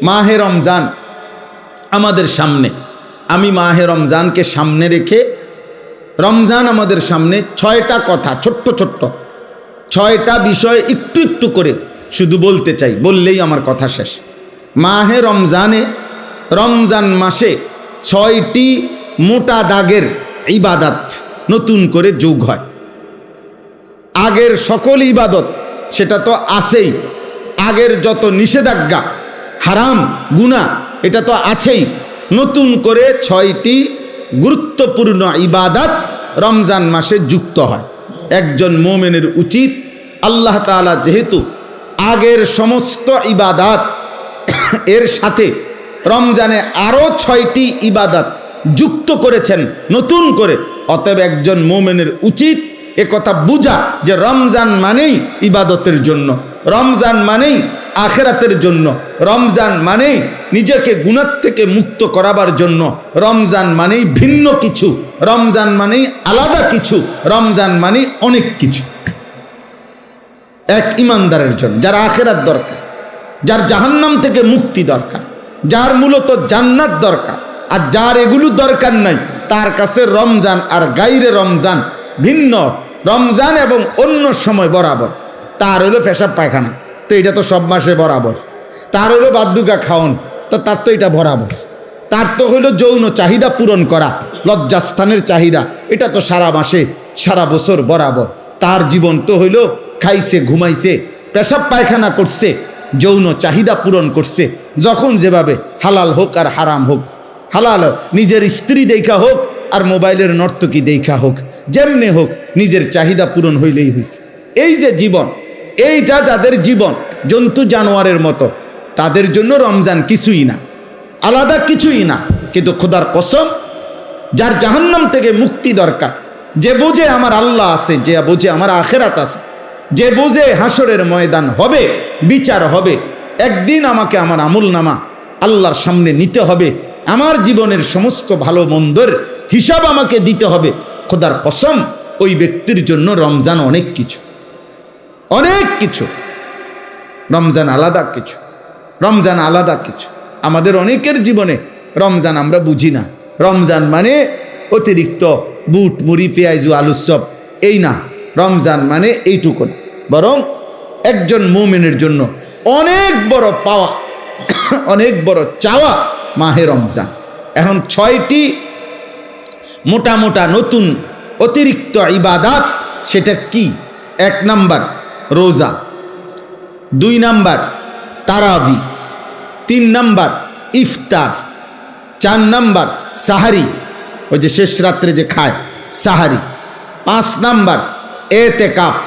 মাহে রমজান আমাদের সামনে, আমি মাহে রমজানকে সামনে রেখে, রমজান আমাদের সামনে 6টা কথা, ছোট্ট ছোট্ট 6টা বিষয় একটু একটু করে শুধু বলতে চাই, বললেই আমার কথা শেষ। মাহে রমজানে, রমজান মাসে 6টি মোটা দাগের ইবাদত নতুন করে যোগ হয়। আগের সকল ইবাদত সেটা তো আছেই, আগের যত নিষেধাজ্ঞা হারাম গুনাহ এটা তো আছেই, নতুন করে 6টি গুরুত্বপূর্ণ ইবাদত রমজান মাসে যুক্ত হয়। একজন মুমিনের উচিত, আল্লাহ তাআলা যেহেতু আগের সমস্ত ইবাদত এর সাথে রমজানে আরও 6টি ইবাদত যুক্ত করেছেন নতুন করে, অতএব একজন মুমিনের উচিত এ কথা বুঝা যে রমজান মানেই ইবাদতের জন্য, রমজান মানেই আখিরাতের জন্য, রমজান মানেই নিজেকে গুনাহ থেকে মুক্ত করাবার জন্য, রমজান মানেই ভিন্ন কিছু, রমজান মানেই আলাদা কিছু, রমজান মানেই অনেক কিছু। এক ইমানদারের জন্য, যার আখিরাত দরকার, যার জাহান্নাম থেকে মুক্তি দরকার, যার মূলত জান্নাত দরকার, আর যার এগুলো দরকার নাই তার কাছে রমজান আর গাইরে রমজান ভিন্ন। রমজান এবং অন্য সময় বরাবর। তার হলো পেশাব পায়খানা, তো এটা তো সব মাসে বরাবর। তার হলো বাদ্যুকা খাওন, তো তার তো এটা বরাবর। তার তো হইলো যৌন চাহিদা পূরণ করা, লজ্জাস্থানের চাহিদা, এটা তো সারা মাসে সারা বছর বরাবর। তার জীবন তো হইলো খাইছে, ঘুমাইছে, পেশাব পায়খানা করছে, যৌন চাহিদা পূরণ করছে, যখন যেভাবে, হালাল হোক আর হারাম হোক, হালাল নিজের স্ত্রী দেখা হোক আর মোবাইলের নর্তকী দেখা হোক, যেমনে হোক নিজের চাহিদা পূরণ হইলেই হয়েছে। এই যে জীবন, এইটা যাদের জীবন জন্তু জানোয়ারের মতো, তাদের জন্য রমজান কিছুই না, আলাদা কিছুই না। কিন্তু খোদার কসম, যার জাহান্নাম থেকে মুক্তি দরকার, যে বোঝে আমার আল্লাহ আছে, যে বোঝে আমার আখিরাত আছে, যে বোঝে হাসরের ময়দান হবে, বিচার হবে, একদিন আমাকে আমার আমলনামা আল্লাহর সামনে নিতে হবে, আমার জীবনের সমস্ত ভালো মন্দর হিসাব আমাকে দিতে হবে, খোদার কসম ওই ব্যক্তির জন্য রমজান অনেক কিছু, অনেক কিছু। রমজান আলাদা কিছু, রমজান আলাদা কিছু। আমাদের অনেকের জীবনে রমজান আমরা বুঝি না। রমজান মানে অতিরিক্ত বুট মুড়ি পেঁয়াজু আলুর চপ, এই না। রমজান মানে এইটুকু, বরং একজন মুমিনের জন্য অনেক বড় পাওয়া, অনেক বড় চাওয়া মাহে রমজান। এখন 6টি মোটা মোটা নতুন অতিরিক্ত ইবাদত, সেটা কি? 1 নাম্বার রোজা, 2 নাম্বার তারাবি, 3 নাম্বার ইফতার, 4 নাম্বার সাহারি, ওই যে শেষ রাত্রে যে খায় সাহারি, 5 নাম্বার এতেকাফ,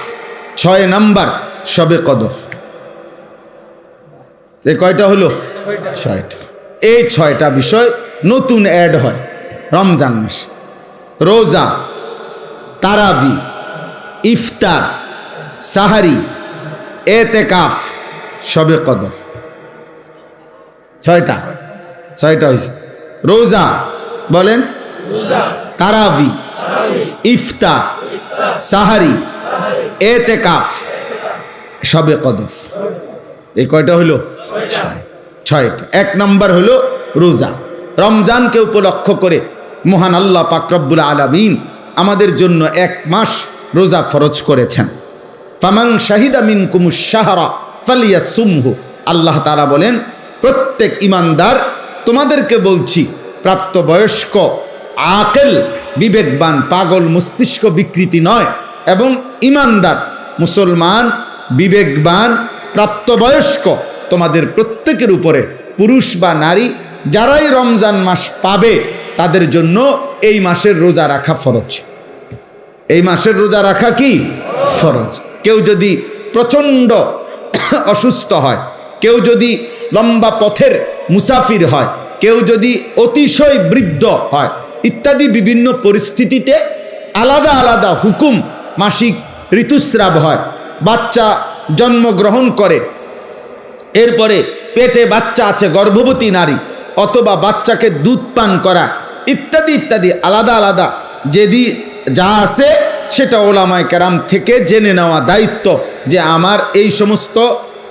6 নাম্বার শবে কদর। এই কয়টা হলো? 6টা। এই 6টা বিষয় নতুন অ্যাড হয় রমজান মাসে। রোজা, তারাবি, ইফতার, সাহারি, এতেকাফ, শবে কদর। 6টা হয়েছে। রোজা বলেন, তারাবি, ইফতার, সাহারি, এতেকাফ, শবে কদর। এই কয়টা হলো? 6টা। 1 নাম্বার হলো রোজা। রমজানকে উপলক্ষ করে মহান আল্লাহ পাক রব্বুল আলামিন আমাদের জন্য 1 মাস রোজা ফরজ করেছেন। ফামান শাহিদা মিনকুমুশ শাহরা ফালিয়াসুমহু। আল্লাহ তাআলা বলেন, প্রত্যেক ইমানদার, তোমাদেরকে বলছি, প্রাপ্তবয়স্ক, আকেল, বিবেকবান, পাগল, মস্তিষ্ক বিকৃতি নয়, এবং ইমানদার, মুসলমান, বিবেকবান, প্রাপ্তবয়স্ক, তোমাদের প্রত্যেকের উপরে, পুরুষ বা নারী, যারাই রমজান মাস পাবে তাদের জন্য এই মাসের রোজা রাখা ফরজ। এই মাসের রোজা রাখা কি ফরজ। কেউ যদি প্রচণ্ড অসুস্থ হয়, কেউ যদি লম্বা পথের মুসাফির হয়, কেউ যদি অতিশয় বৃদ্ধ হয়, ইত্যাদি বিভিন্ন পরিস্থিতিতে আলাদা আলাদা হুকুম, মাসিক ঋতুস্রাব হয়, বাচ্চা জন্মগ্রহণ করে, এরপরে পেটে বাচ্চা আছে, গর্ভবতী নারী, অথবা বাচ্চাকে দুধ পান করা, ইত্যাদি ইত্যাদি আলাদা আলাদা যেদি যা আছে সেটা ওলামায়ে কেরাম থেকে জেনে নেওয়া দায়িত্ব, যে আমার এই সমস্ত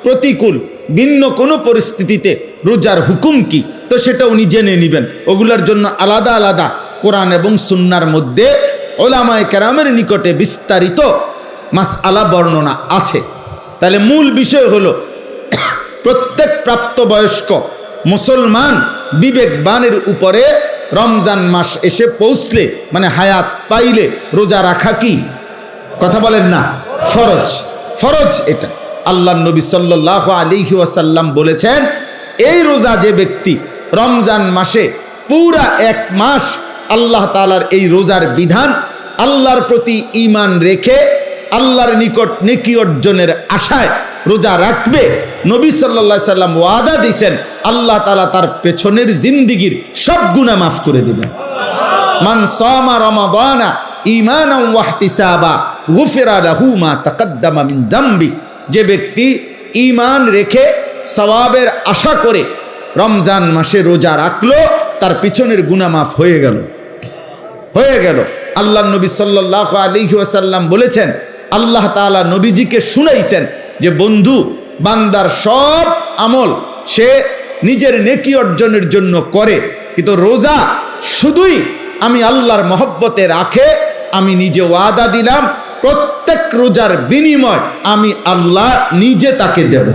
প্রতিকূল ভিন্ন কোনো পরিস্থিতিতে রোজার হুকুম কি, তো সেটা উনি জেনে নেবেন। ওগুলোর জন্য আলাদা আলাদা কোরআন এবং সুন্নাহর মধ্যে ওলামায়ে কেরামের নিকটে বিস্তারিত মাসআলা বর্ণনা আছে। তাহলে মূল বিষয় হলো প্রত্যেক প্রাপ্তবয়স্ক মুসলমান বিবেকবানের উপরে রমজান মাস এসে পৌঁছলে, মানে হায়াত পাইলে রোজা রাখা কি, কথা বলেন না, ফরজ। ফরজ এটা আল্লাহর নবী সাল্লাল্লাহু আলাইহি ওয়াসাল্লাম বলেছেন, এই রোজা যে ব্যক্তি রমজান মাসে পুরা এক মাস আল্লাহ তাআলার এই রোজার বিধান, আল্লাহর প্রতি ঈমান রেখে আল্লাহর নিকট নেকি অর্জনের আশায় রোজা রাখবে, নবী সাল্লাল্লাহু আলাইহি সাল্লাম ওয়াদা দিয়েছেন আল্লাহ তাআলা তার পেছনের জিন্দেগীর সব গুনাহ মাফ করে দিবেন। মান সামা রমাদানা ঈমানান ওয়া ইহতিসাবা গুফিরা লাহু মা তাকদ্দামা মিন যামবি। যে ব্যক্তি ঈমান রেখে সওয়াবের আশা করে রমজান মাসে রোজা রাখলো, তার পিছনের গুনাহ মাফ হয়ে গেল। আল্লাহর নবী সাল্লাল্লাহু আলাইহি ওয়াসাল্লাম বলেছেন, আল্লাহ তাআলা নবীজিকে শুনাইছেন যে বন্ধু, বান্দার সব আমল সে নিজের নেকি অর্জনের জন্য করে, কিন্তু রোজা শুধুই আমি আল্লাহর মহব্বতে রাখে। আমি নিজে ওয়াদা দিলাম প্রত্যেক রোজার বিনিময় আমি আল্লাহ নিজে তাকে দেব।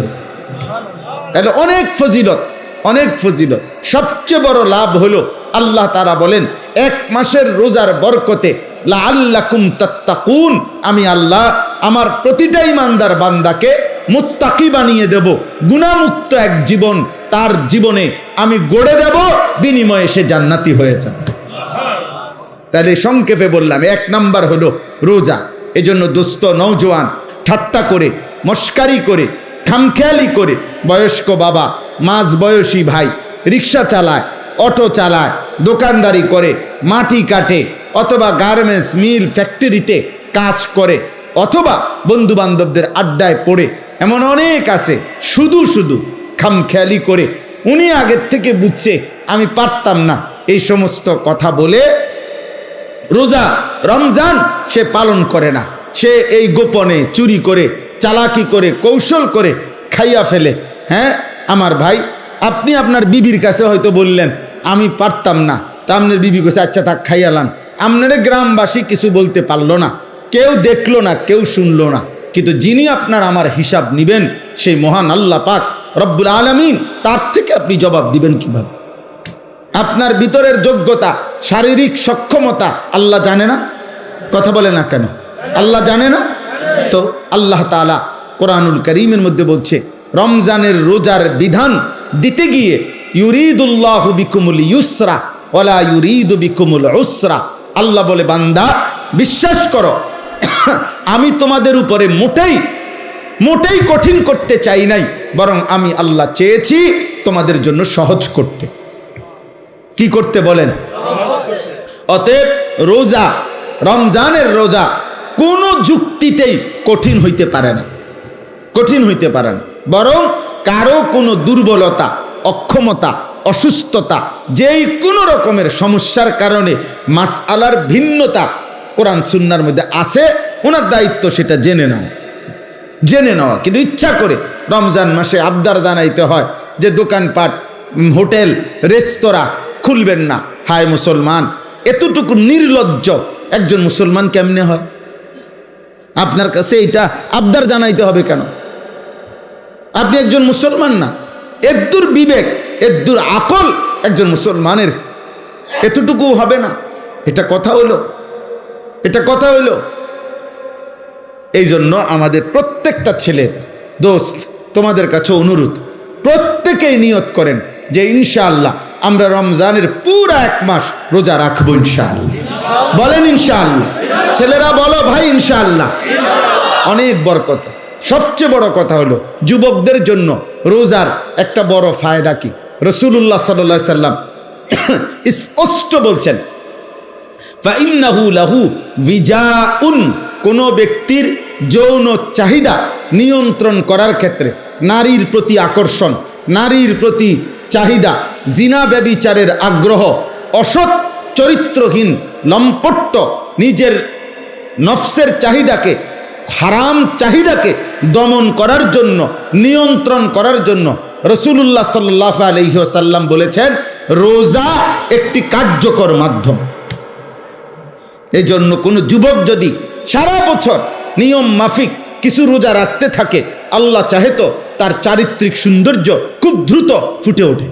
তাহলে অনেক ফজিলত। সবচেয়ে বড় লাভ হলো আল্লাহ তাআলা বলেন, এক মাসের রোজার বরকতে লাআল্লাকুম তাত্তাকুন, আমি আল্লাহ আমার প্রতিটা ঈমানদার বান্দাকে মুত্তাকি বানিয়ে দেব, গুনাহমুক্ত এক জীবন তার জীবনে আমি গড়ে দেব, বিনিময়ে সে জান্নাতি হয়ে যাবে। তাহলে সংক্ষেপে বললাম, এক নাম্বার হলো রোজা। এজন্য দোস্ত নওজোয়ান ঠাট্টা করে, মস্কারি করে, খামখেয়ালি করে, বয়স্ক বাবা, মাঝ বয়সী ভাই রিক্সা চালায়, অটো চালায়, দোকানদারি করে, মাটি কাটে, অথবা গার্মেন্টস মিল ফ্যাক্টরিতে কাজ করে, অথবা বন্ধু বান্ধবদের আড্ডায় পড়ে, এমন অনেক আছে শুধু খামখেয়ালি করে। উনি আগের থেকে বুঝছে আমি পারতাম না, এই সমস্ত কথা বলে রোজা রমজান সে পালন করে না। সে এই গোপনে চুরি করে, চালাকি করে, কৌশল করে খাইয়া ফেলে। হ্যাঁ আমার ভাই, আপনি আপনার বিবির কাছে হয়তো বললেন আমি পারতাম না, তা আপনার বিবি কাছে আচ্ছা থাক খাইয়ালান, আপনারা গ্রামবাসী কিছু বলতে পারলো না, কেউ দেখলো না, কেউ শুনলো না, কিন্তু যিনি আপনার আমার হিসাব নিবেন সেই মহান আল্লাহ পাক রব্বুল আলামিন, তার থেকে আপনি জবাব দিবেন কিভাবে? আপনার ভিতরের যোগ্যতা, শারীরিক সক্ষমতা আল্লাহ জানে না? কথা বলে না কেন? আল্লাহ জানে না? তো আল্লাহ তাআলা কোরআনুল কারীমের মধ্যে বলছে, রমজানের রোজার বিধান দিতে গিয়ে ইউরিদুল্লাহু বিকুমুল ইউসরা ওয়ালা ইউরিদু বিকুমুল উসরা। আল্লাহ বলে, বান্দা বিশ্বাস করো, আমি তোমাদের উপরে মোটেই কঠিন করতে চাই নাই, বরং আমি আল্লাহ চেয়েছি তোমাদের জন্য সহজ করতে। কি করতে বলেন? অতএব রোজা, রমজানের রোজা কোনো যুক্তিতেই কঠিন হইতে পারে না, বরং কারো কোনো দুর্বলতা, অক্ষমতা, অসুস্থতা, যেই কোনো রকমের সমস্যার কারণে মাসআলার ভিন্নতা কোরআন সুন্নাহর মধ্যে আছে, ওনার দায়িত্ব সেটা জেনে নেওয়া। কিন্তু ইচ্ছা করে রমজান মাসে আবদার জানাইতে হয় যে দোকানপাট, হোটেল, রেস্তোরাঁ খুলবেন না। হায় মুসলমান, এতটুকু নির্লজ্জ একজন মুসলমান কেমনে হয়? আপনার কাছে এটা আবদার জানাইতে হবে কেন? আপনি একজন মুসলমান না? এদ্দুর বিবেক, এদ্দুর আকল একজন মুসলমানের এতটুকু হবে না? এটা কথা হইল? এই জন্য আমাদের প্রত্যেকটা ছেলে দোস্ত, তোমাদের কাছে অনুরোধ, প্রত্যেকেই নিয়ত করেন যে ইনশাআল্লাহ আমরা রমজানের পুরা এক মাস রোজা রাখবো ইনশাআল্লাহ। বলেন ইনশাআল্লাহ। ছেলেরা বলো ভাই ইনশাআল্লাহ। অনেক বরকত। সবচেয়ে বড় কথা হলো যুবকদের জন্য রোজার একটা বড় ফায়দা কি? রাসূলুল্লাহ সাল্লাল্লাহু আলাইহি সাল্লাম স্পষ্ট বলছেন, ফাইন্নাহু লাহু বিজাউন, কোন ব্যক্তির যৌন চাহিদা নিয়ন্ত্রণ করার ক্ষেত্রে, নারীর প্রতি আকর্ষণ, নারীর প্রতি চাহিদা, জিনা ব্যভিচারের আগ্রহ, অসৎ চরিত্রহীন লম্পট্য, নিজের নফসের চাহিদাকে, হারাম চাহিদাকে দমন করার জন্য, নিয়ন্ত্রণ করার জন্য রাসূলুল্লাহ সাল্লাল্লাহু আলাইহি ওয়াসাল্লাম বলেছেন রোজা একটি কার্যকর মাধ্যম। এই জন্য কোনো যুবক যদি সারা বছর নিয়ম মাফিক কিছু রোজা রাখতে থাকে, আল্লাহ চাহে তো তার চারিত্রিক সৌন্দর্য খুব দ্রুত ফুটে ওঠে।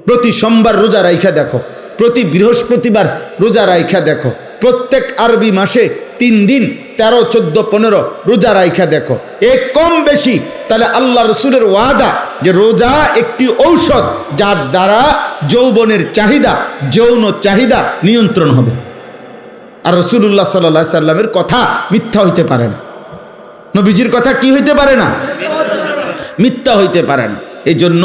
প্রতি সোমবার রোজা রাইখা দেখো, প্রতি বৃহস্পতিবার রোজা রাইখা দেখো, প্রত্যেক আরবি মাসে 3 দিন 13, 14, 15 রোজা রাইখা দেখো, এক কম বেশি। তাহলে আল্লাহ রসুলের ওয়াদা যে রোজা একটি ঔষধ যার দ্বারা যৌবনের চাহিদা, যৌন চাহিদা নিয়ন্ত্রণ হবে। আর রাসূলুল্লাহ সাল্লাল্লাহু আলাইহি সাল্লামের কথা মিথ্যা হইতে পারে না, নবীজির কথা কি হইতে পারে না, মিথ্যা হইতে পারে না। এই জন্য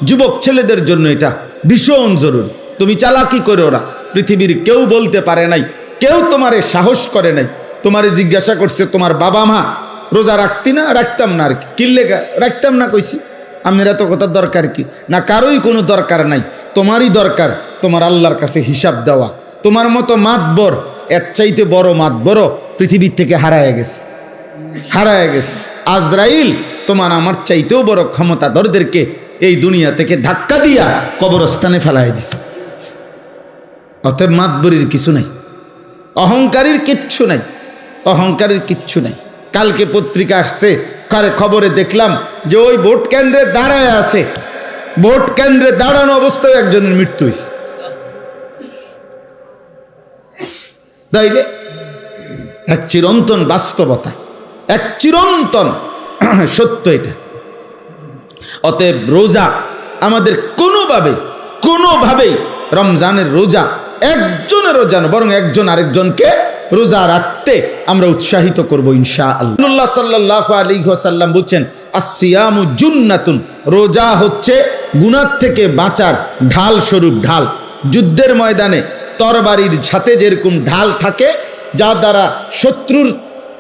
যুবক ছেলেদের জন্য এটা ভীষণ জরুরি। তুমি চালাকি করে, ওরা পৃথিবীর কেউ বলতে পারে নাই, কেউ তোমারে সাহস করে নাই। তোমারে জিজ্ঞাসা করছে তোমার বাবা মা রোজা রাখতি না? রাখতাম না। আর কি কিল্লে রাখতাম না কইছি। আমের এত কথার দরকার কি? না, কারোই কোনো দরকার নাই, তোমারই দরকার তোমার আল্লাহর কাছে হিসাব দেওয়া। তোমার মতো মাতবর, এর চাইতে বড় মাতবর পৃথিবীর থেকে হারায় গেছে, হারায় গেছে। আজরাইল তোমার আমার চাইতেও বড় ক্ষমতাধরদেরকে এই দুনিয়া থেকে ধাক্কা দিয়া কবরস্থানে ফেলায় দিছে। অতএব মাতবরির কিছু নাই, অহংকারীর কিচ্ছু নাই, অহংকারের কিচ্ছু নাই। কালকে পত্রিকা আসছে, খবরে দেখলাম যে ওই ভোট কেন্দ্রে দাঁড়ায় আছে, ভোট কেন্দ্রে দাঁড়ানো অবস্থায় একজনের মৃত্যু হয়েছে। তাইলে এক চিরন্তন বাস্তবতা, এক চিরন্তন সত্য এটা। অতএব রোজা আমাদের কোনোভাবেই রমজানের রোজা একজনের রোজা না, বরং একজন আরেকজনকে রোজা রাখতে আমরা উৎসাহিত করব ইনশাআল্লাহ। রাসূলুল্লাহ সাল্লাল্লাহু আলাইহি ওয়াসাল্লাম বলেন আসসিয়ামু জুন্নাতুন, রোজা হচ্ছে গুনাহ থেকে বাঁচার ঢাল স্বরূপ ঢাল। যুদ্ধের ময়দানে তরবারির সাথে যেরকম ঢাল থাকে, যা দ্বারা শত্রুর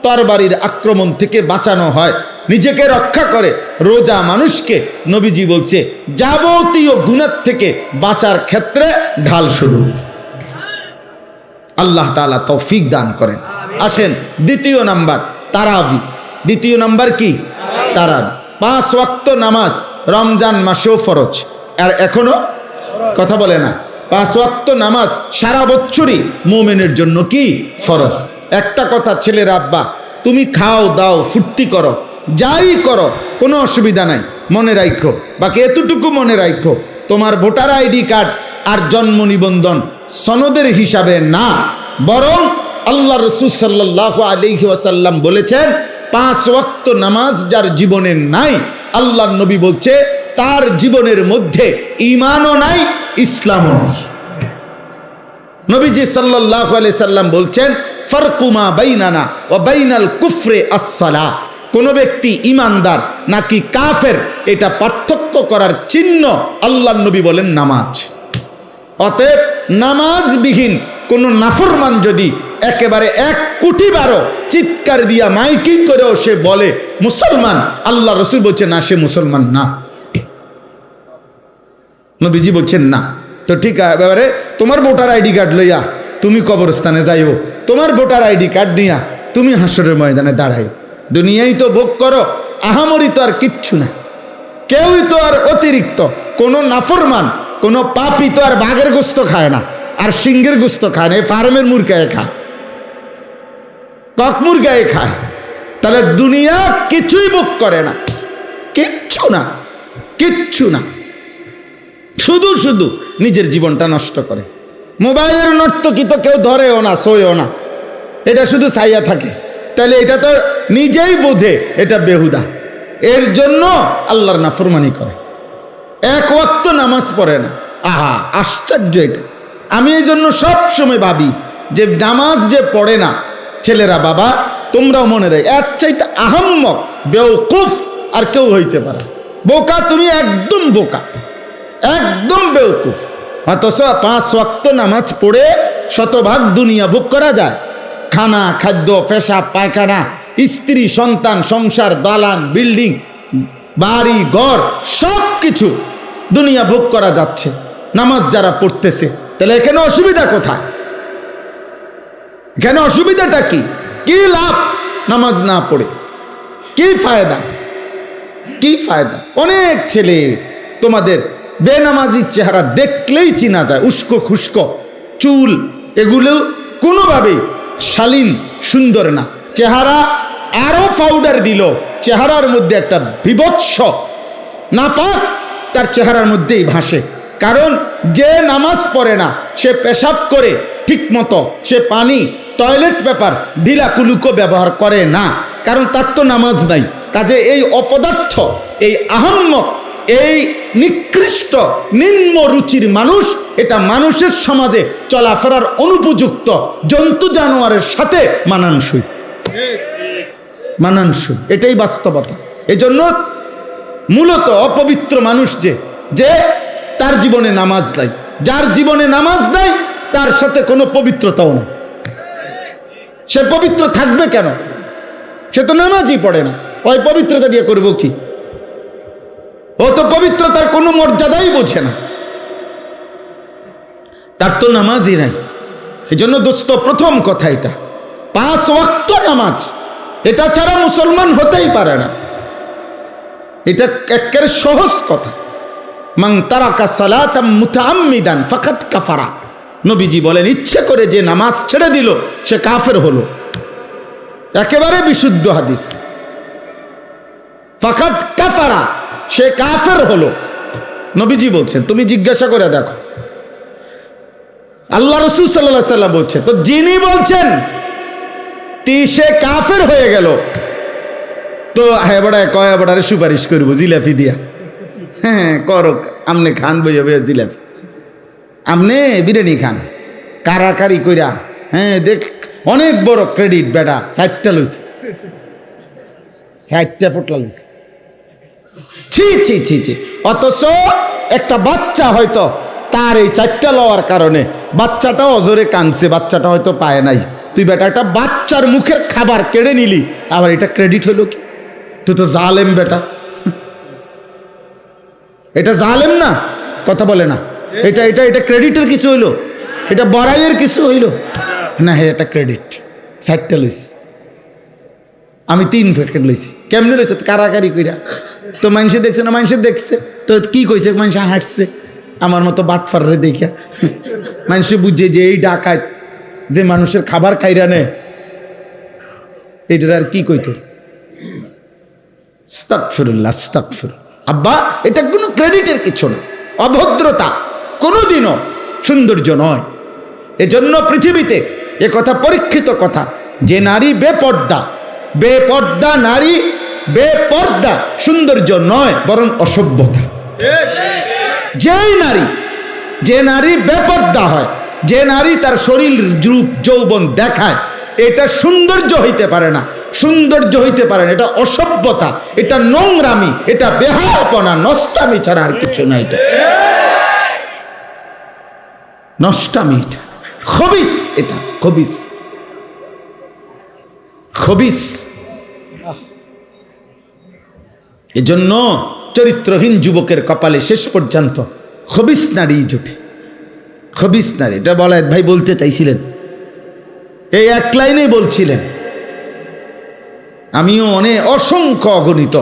তরবারির আক্রমণ থেকে বাঁচানো হয়, নিজেকে রক্ষা করে, রোজা মানুষকে নবীজি বলছে যাবতীয় গুনাহ থেকে বাঁচার ক্ষেত্রে ঢাল স্বরূপ। আল্লাহ তাআলা তৌফিক দান করেন। আসেন দ্বিতীয় নাম্বার, তারাবি। দ্বিতীয় নাম্বার কি? তারাবি। 5 ওয়াক্ত নামাজ রমজান মাসেও ফরজ, আর এখনো কথা বলে না। 5 ওয়াক্ত নামাজ সারা বছরই মুমিনের জন্য কি ফরজ। একটা কথা ছেলের আব্বা, তুমি খাও দাও ফুর্তি করো, যাই করো, কোনো অসুবিধা নাই, মনে রাখো, বাকি এতটুকু মনে রাখো, তোমার ভোটার আইডি কার্ড আর জন্ম নিবন্ধন সনদের হিসাবে না, বরং আল্লাহ রাসূল সাল্লাল্লাহু আলাইহি ওয়াসাল্লাম বলেছেন 5 ওয়াক্ত নামাজ যার জীবনে নাই, আল্লাহর নবী বলছে তার জীবনের মধ্যে ঈমানও নাই, ইসলামও নাই। নবীজি সাল্লাল্লাহু আলাইহি সাল্লাম বলছেন ফারকু মা বাইনানা ওয়া বাইনাল কুফরি আস-সালাহ। কোন ব্যক্তি ইমানদার নাকি কাফের এটা পার্থক্য করার চিহ্ন আল্লাহর নবী বলেন নামাজ। অতএব নামাজবিহীন কোন নাফরমান যদি একেবারে 1 কোটি বারো চিৎকার দিয়া মাইকিং করেও সে বলে মুসলমান, আল্লাহ রাসূল বলছেন না, সে মুসলমান না। নবীজি বলছেন না। তো ঠিক এবারে তোমার ভোটার আইডি কার্ড লইয়া তুমি কবরস্থানে যাইও, তোমার ভোটার আইডি কার্ড নিয়া তুমি হাসরের ময়দানে দাঁড়াই। দুনিয়ায় তো ভোগ করো, আহামরি তো আর কিচ্ছু না, কেউই তো আর অতিরিক্ত। কোনো নাফরমান, কোনো পাপী তো আর বাঘের গোস্ত খায় না, আর সিংহের গোস্ত খায় না, ফার্মের মুরগায় খায়, কক মুরগায় খায়। তাহলে দুনিয়া কিছুই ভোগ করে না, কিচ্ছু না, কিচ্ছু না, শুধু শুধু নিজের জীবনটা নষ্ট করে। মোবাইলের নর্তকী তো কেউ ধরেও না, শোয়েও না, এটা শুধু ছাইয়া থাকে। তাহলে এটা তো নিজেই বোঝে এটা বেহুদা, এর জন্য আল্লাহর নাফরমানি করে, 1 ওয়াক্ত নামাজ পড়ে না। আহা, আশ্চর্য এটা। আমি এই জন্য সব সময় ভাবি যে নামাজ যে পড়ে না ছেলেরা, বাবা তোমরাও মনে রাখ, এর চাইতে আহাম্মক বেওকুফ আর কেউ হইতে পারে। বোকা তুমি, একদম বোকা, একদম বেওকুফ। অথচ 5 ওয়াক্ত নামাজ পড়ে শতভাগ দুনিয়া ভোগ করা যায়। খানা, খাদ্য, পেশাব, পায়খানা, স্ত্রী, সন্তান, সংসার, দালান, বিল্ডিং, বাড়ি ঘর, সব কিছু দুনিয়া ভোগ করা যাচ্ছে নামাজ যারা পড়তেছে। তাহলে এখানে অসুবিধা কোথায়? এখানে অসুবিধাটা কি? কি লাভ নামাজ না পড়ে? কি ফায়দা? কি ফায়দা? অনেক ছেলে তোমাদের বেনামাজি চেহারা দেখলেই চিনা যায়, উস্কো খুস্কো চুল, এগুলো কোনোভাবেই শালীন সুন্দর না। চেহারা আরো পাউডার দিল, চেহারার মধ্যে একটা বিভৎস নাপাক তার চেহারার মধ্যেই ভাসে। কারণ যে নামাজ পড়ে না, সে পেশাব করে ঠিক মতো, সে পানি টয়লেট পেপার ঢিলা কুলুকো ব্যবহার করে না, কারণ তার তো নামাজ নাই। কাজে এই অপদার্থ, এই আহাম্মক, এই নিকৃষ্ট নিম্ন রুচির মানুষ, এটা মানুষের সমাজে চলাফেরার অনুপযুক্ত, জন্তু জানোয়ারের সাথে মানানসই, মানানসই, এটাই বাস্তবতা। এজন্য মূলত অপবিত্র মানুষ যে তার জীবনে নামাজ নাই, যার জীবনে নামাজ নাই তার সাথে কোনো পবিত্রতাও নেই। সে পবিত্র থাকবে কেন? সে তো নামাজই পড়ে না, ওই পবিত্রতা দিয়ে করবো কি? ও তো পবিত্রতার কোনো মর্যাদাই বোঝে না, তার তো নামাজই নাই। এই জন্য দোস্ত, প্রথম কথা এটা, 5 ওয়াক্ত নামাজ, এটা ছাড়া মুসলমান হতেই পারে না। এটা একেবারে সহজ কথা। মান তারাকা সালাতাম মুতাআম্মিদান ফাকাদ কাফারা, নবীজি বলেন, ইচ্ছে করে যে নামাজ ছেড়ে দিল সে কাফের হলো। একেবারে বিশুদ্ধ হাদিস, ফাকাদ কাফারা, সে কাফের হলো, নবীজি বলছেন। তুমি জিজ্ঞাসা করে দেখো, আল্লাহ রাসূল সাল্লাল্লাহু আলাইহি ওয়াসাল্লাম বলছে, তো যিনি বলছেন সে কাফের হয়ে গেল, তো হ্যাঁ বড় কয় বড়ারে সুপারিশ করবো জিলাপি দিয়া, হ্যাঁ করো, আমনে খান বইয়া বইয়া জিলাপি, আমনে বিরিয়ানি খান কারাকারি কইরা, হ্যাঁ দেখ অনেক বড় ক্রেডিট বেটা, 60টা লইছে, 60টা ফুটলা লইছে, ছি ছি ছি ছি। অথচ একটা বাচ্চা হয়তো তার এই 4টা লওয়ার কারণে বাচ্চাটা অজরে কাঁদছে, বাচ্চাটা হয়তো পায় নাই, তুই বেটা একটা বাচ্চার মুখের খাবার কেড়ে নিলি, আবার এটা ক্রেডিট হইল কি? তুই তো জালেম বেটা, এটা জালেম না? কথা বলে না, এটা এটা এটা ক্রেডিটের কিছু হইলো? এটা বড়াইয়ের কিছু হইলো না? হ্যাঁ এটা ক্রেডিট, 60টা লইছি, আমি 3 প্যাকেট লইছি। কেমনে লইছে? কারাকারি কইরা। তো মানুষে দেখছে না? মানুষে দেখছে তো কি কইছে? মানুষে হাঁটছে আমার মতো বাটফারে দেখা, মানুষে বুঝে যে এই ডাকাত যে মানুষের খাবার খাইরা নেয়, এটার আর কি কইতো? আস্তাগফিরুল্লাহ, আস্তাগফিরুল্লাহ। আব্বা, এটা কোনো ক্রেডিটের কিছু না, অভদ্রতা কোনোদিনও সৌন্দর্য নয়। এজন্য পৃথিবীতে এ কথা পরীক্ষিত কথা, যে নারী বেপর্দা, বেপর্দা নারী, বেপর্দা সৌন্দর্য নয়, বরং অসভ্যতা। যে নারী বেপর্দা হয়, যে নারী তার শরীর রূপ যৌবন দেখায়, এটা সৌন্দর্য হইতে পারে না, সৌন্দর্য হইতে পারে না, এটা অসভ্যতা, এটা নোংরামি, এটা বেহায়াপনা, নষ্টামি ছাড়া আর কিছু না। এটা নষ্টামি, এটা খবিস, এটা খবিস, খবিস। এজন্য চরিত্রহীন যুবকের কপালে শেষ পর্যন্ত খবিস নারী জুটে, খবিস নারী। এটা বলায়েত ভাই বলতে চাইছিলেন, এই এক লাইনেই বলছিলেন। আমিও অনেক অসংখ্য অগণিত,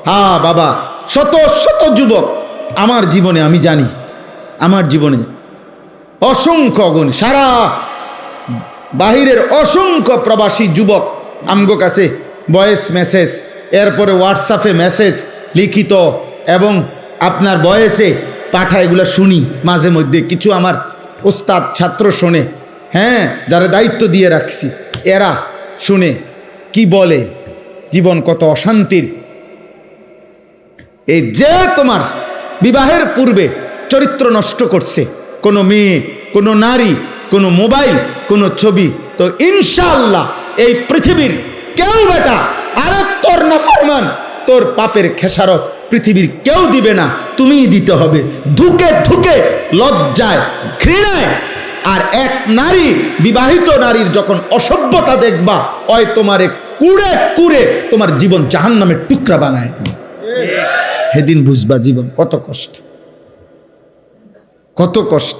হ্যাঁ বাবা, শত শত যুবক আমার জীবনে, আমি জানি আমার জীবনে অসংখ্য অগণিত, সারা বাহিরের অসংখ্য প্রবাসী যুবক আমগো কাছে ভয়েস মেসেজ, এরপরে হোয়াটসঅ্যাপে মেসেজ, লিখিত এবং আপনার ভয়েসে পাঠা, এগুলো শুনি মাঝে মধ্যে। কিছু আমার ওস্তাদ ছাত্র শোনে, হ্যাঁ যারা দায়িত্ব দিয়ে রাখছি, এরা শুনে কি বলে, জীবন কত অশান্তির। এই যে তোমার বিবাহের পূর্বে চরিত্র নষ্ট করছে কোনো মেয়ে, কোনো নারী, কোনো মোবাইল, কোনো ছবি, তো ইনশাআল্লাহ এই পৃথিবীর কেউ বেটা, আরে তোর নাফরমান, তোর পাপের খেসারত পৃথিবীর কেউ দিবে না, তুমিই দিতে হবে, ধুকে ধুকে, লজ্জায়, ঘৃণায়। আর এক নারী, বিবাহিত নারীর যখন অসভ্যতা দেখবা, ওই তোমারে কুড়ে কুড়ে তোমার জীবন জাহান্নামের টুকরা বানায় দিবে। সেদিন বুঝবা জীবন কত কষ্ট, কত কষ্ট।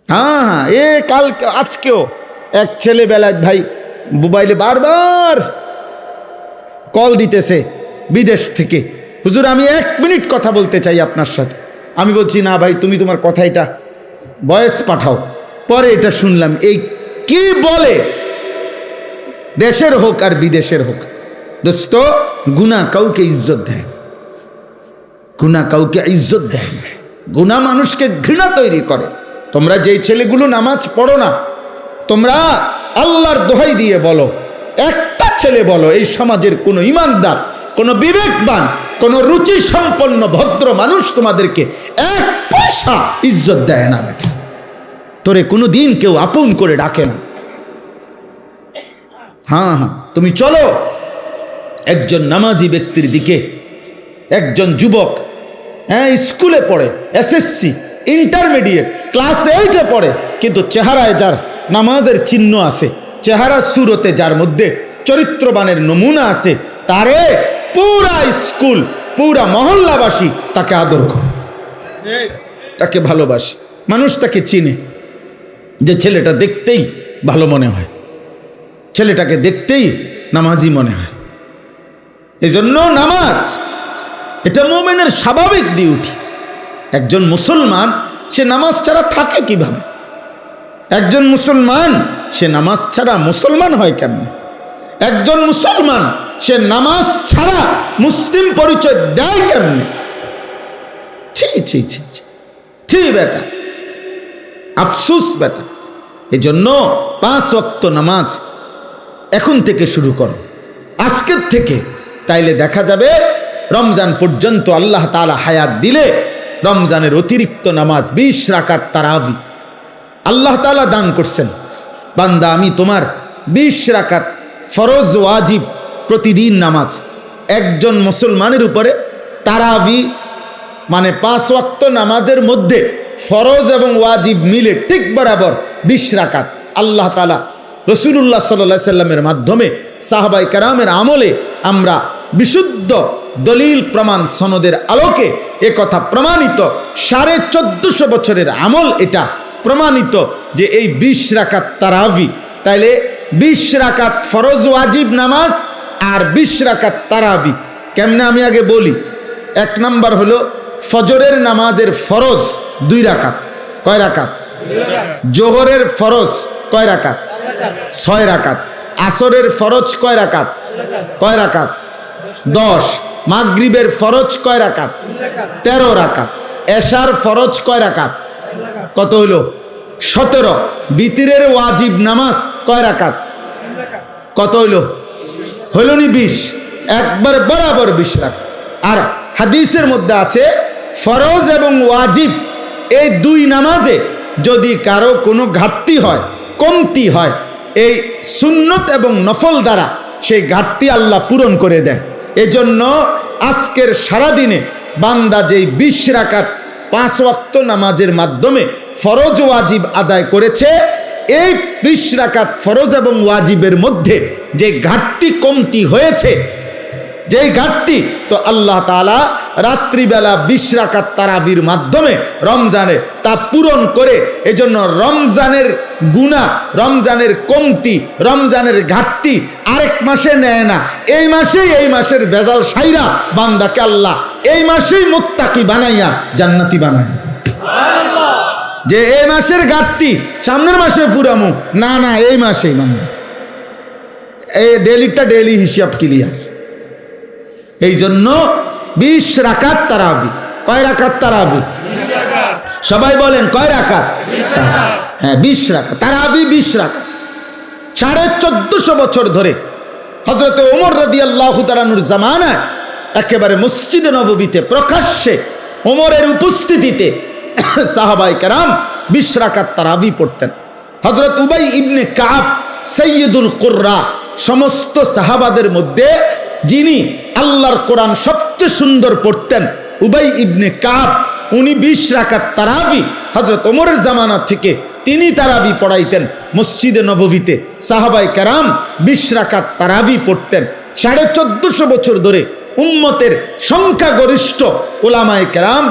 হ্যাঁ, এ কালকে আজকেও এক ছেলে বেলায় ভাই মোবাইলে বারবার কল দিতেছে বিদেশ থেকে, হুজুর আমি 1 মিনিট কথা বলতে চাই আপনার সাথে। আমি বলছি না ভাই, তুমি তোমার কথা এটা ভয়েস পাঠাও। পরে এটা শুনলাম, এই কি বলে, দেশের হোক আর বিদেশের হোক, দোস্ত গুনাহ কাউকে ইজ্জত দেয়, গুনাহ কাউকে ইজ্জত দেয় না, গুনাহ মানুষকে ঘৃণা তৈরি করে। তোমরা যেই ছেলেগুলো নামাজ পড়ো না, তোমরা আল্লাহর দোহাই দিয়ে বলো, একটা ছেলে বলো এই সমাজের কোনো ইমানদার, কোনো বিবেকবান, কোনো রুচি সম্পন্ন ভদ্র মানুষ তোমাদেরকে 1 পয়সা ইজ্জত দেয় না বেটা। তোরে কোনো দিন কেউ আপন করে ডাকে না। হ্যাঁ, তুমি চলো একজন নামাজি ব্যক্তির দিকে, একজন যুবক, হ্যাঁ স্কুলে পড়ে, SSC ইন্টারমিডিয়েট ক্লাস 8-এ পড়ে, কিন্তু চেহারায় যার নামাজের চিহ্ন আছে, চেহারা সুরতে যার মধ্যে চরিত্রবানের নমুনা আছে, তারে পুরা স্কুল, পুরা মহল্লাবাসী তাকে আদর করে, তাকে ভালোবাসে, মানুষ তাকে চিনে, যে ছেলেটা দেখতেই ভালো মনে হয়, ছেলেটাকে দেখতেই নামাজি মনে হয়। এই জন্য নামাজ এটা মুমিনের স্বাভাবিক ডিউটি। একজন মুসলমান সে নামাজ ছাড়া থাকে কিভাবে? একজন মুসলমান সে নামাজ ছাড়া মুসলমান হয় কেমন? একজন মুসলমান সে নামাজ ছাড়া মুসলিম পরিচয় দেয় কেমনে? ছি ছি ছি ছি বেটা, আফসুস বেটা। এই জন্য 5 ওয়াক্ত নামাজ এখন থেকে শুরু করো, আজকের থেকে। তাইলে দেখা যাবে রমজান পর্যন্ত আল্লাহ তাআলা হায়াত দিলে রমজানের অতিরিক্ত নামাজ 20 রাকাত তারাবি আল্লাহ তাআলা দান করছেন। বান্দা আমি তোমার 20 রাকাত ফরজ ওয়াজিব প্রতিদিন নামাজ একজন মুসলমানের উপরে তারাবি মানে 5 ওয়াক্ত নামাজের মধ্যে ফরজ এবং ওয়াজিব মিলে ঠিক বরাবর 20 রাকাত আল্লাহ তাআলা রাসূলুল্লাহ সাল্লাল্লাহু আলাইহি সাল্লামের মাধ্যমে সাহাবায়ে কেরামের আমলে আমরা বিশুদ্ধ দলিল প্রমাণ সনদের আলোকে একথা প্রমাণিত, 1450 বছরের আমল এটা প্রমাণিত যে এই 20 রাকাত তারাবি। তাইলে 20 রাকাত ফরজ ওয়াজিব নামাজ আর 20 রাকাত তারাবি কেমনে আমি আগে বলি। 1 নাম্বার হলো ফজরের নামাজের ফরজ 2 রাকাত। কয় রাকাত? জোহরের ফরজ কয় রাকাত? 6 রাকাত। আসরের ফরজ কয় রাকাত? কয় রাকাত? 10। মাগরিবের ফরজ কয় রাকাত? 13 রাকাত। এশার ফরজ কয় রাকাত? কত হইল? 17। বিতিরের ওয়াজিব নামাজ কয় রাকাত? কত হইল? হইল নি 20? একবার বরাবর 20 রাকাত। আর হাদিসের মধ্যে আছে ফরজ এবং ওয়াজিব এই 2 নামাজে যদি কারো কোনো ঘাটতি হয়, কমতি হয়, এই সুন্নত এবং নফল দ্বারা সেই ঘাটতি আল্লাহ পূরণ করে দেয়। এজন্য আজকের সারাদিনে বান্দা যেই 20 রাকাত 5 ওয়াক্ত নামাজের মাধ্যমে ফরজ ওয়াজিব আদায় করেছে, এই 20 রাকাত ফরজ এবং ওয়াজিবের মধ্যে যে ঘাটতি কমতি হয়েছে, যেই ঘাটতি, তো আল্লাহ তাআলা রাত্রিবেলা 20 রাকাত তারাবির মাধ্যমে রমজানে তা পূরণ করে। এজন্য রমজানের গুনাহ, রমজানের কমতি, রমজানের ঘাটতি আরেক মাসে নেয় না, এই মাসেই, এই মাসের ভেজাল সাইরা বান্দাকে আল্লাহ এই মাসেই মুত্তাকি বানাইয়া জান্নাতি বানাইয়া। যে এই মাসের ঘাটতি সামনের মাসে পুরামু না, না এই মাসেই বান্দা এই ডেলিটা ডেলি হিসাব ক্লিয়ার। এই জন্য 20 রাকাত তারাবি। কয় রাকাত তারাবি? সবাই বলেন কয় রাকাত? হ্যাঁ 20 রাকাত তারাবি। 20 রাকাত 1450 বছর ধরে হযরত ওমর রাদিয়াল্লাহু তাআলা আনহুর জামানায় একেবারে মসজিদে নববীতে প্রকাশ্যে ওমরের উপস্থিতিতে সাহাবায়ে কেরাম 20 রাকাত তারাবি পড়তেন। হযরত উবাই ইবনে কাব সাইয়্যিদুল কুররা, সমস্ত সাহাবাদের মধ্যে যিনি আল্লাহর কোরআন সবচেয়ে সুন্দর পড়তেন, উবাই ইবনে কাব, উনি 20 রাকাত তারাবি হযরত ওমরের জামানা থেকে তিনি তারাবি পড়াইতেন মসজিদে নববীতে। সাহাবায়ে কেরাম 20 রাকাত তারাবি পড়তেন। 1450 বছর ধরে উম্মতের সংখ্যাগরিষ্ঠ উলামায়ে কেরাম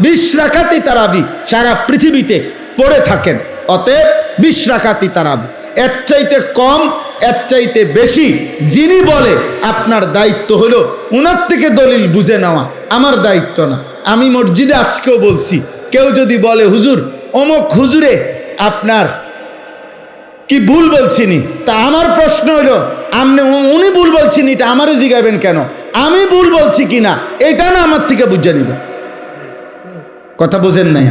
20 রাকাতই তারাবি সারা পৃথিবীতে পড়ে থাকেন। অতএব 20 রাকাতই তারাবি। এর চাইতে কম এর চাইতে বেশি যিনি বলে আপনার দায়িত্ব হলো উনার থেকে দলিল বুঝে নেওয়া, আমার দায়িত্ব না। আমি মসজিদে আজকেও বলছি, কেউ যদি বলে হুজুর অমুক হুজুরে আপনার কি ভুল বলছিনি, তা আমার প্রশ্ন হলো আপনি উনি ভুল বলছিনি এটা আমারে জিগাবেন কেন? আমি ভুল বলছি কিনা এটা না আমার থেকে বুঝে নিবে। কথা বোঝেন নাই?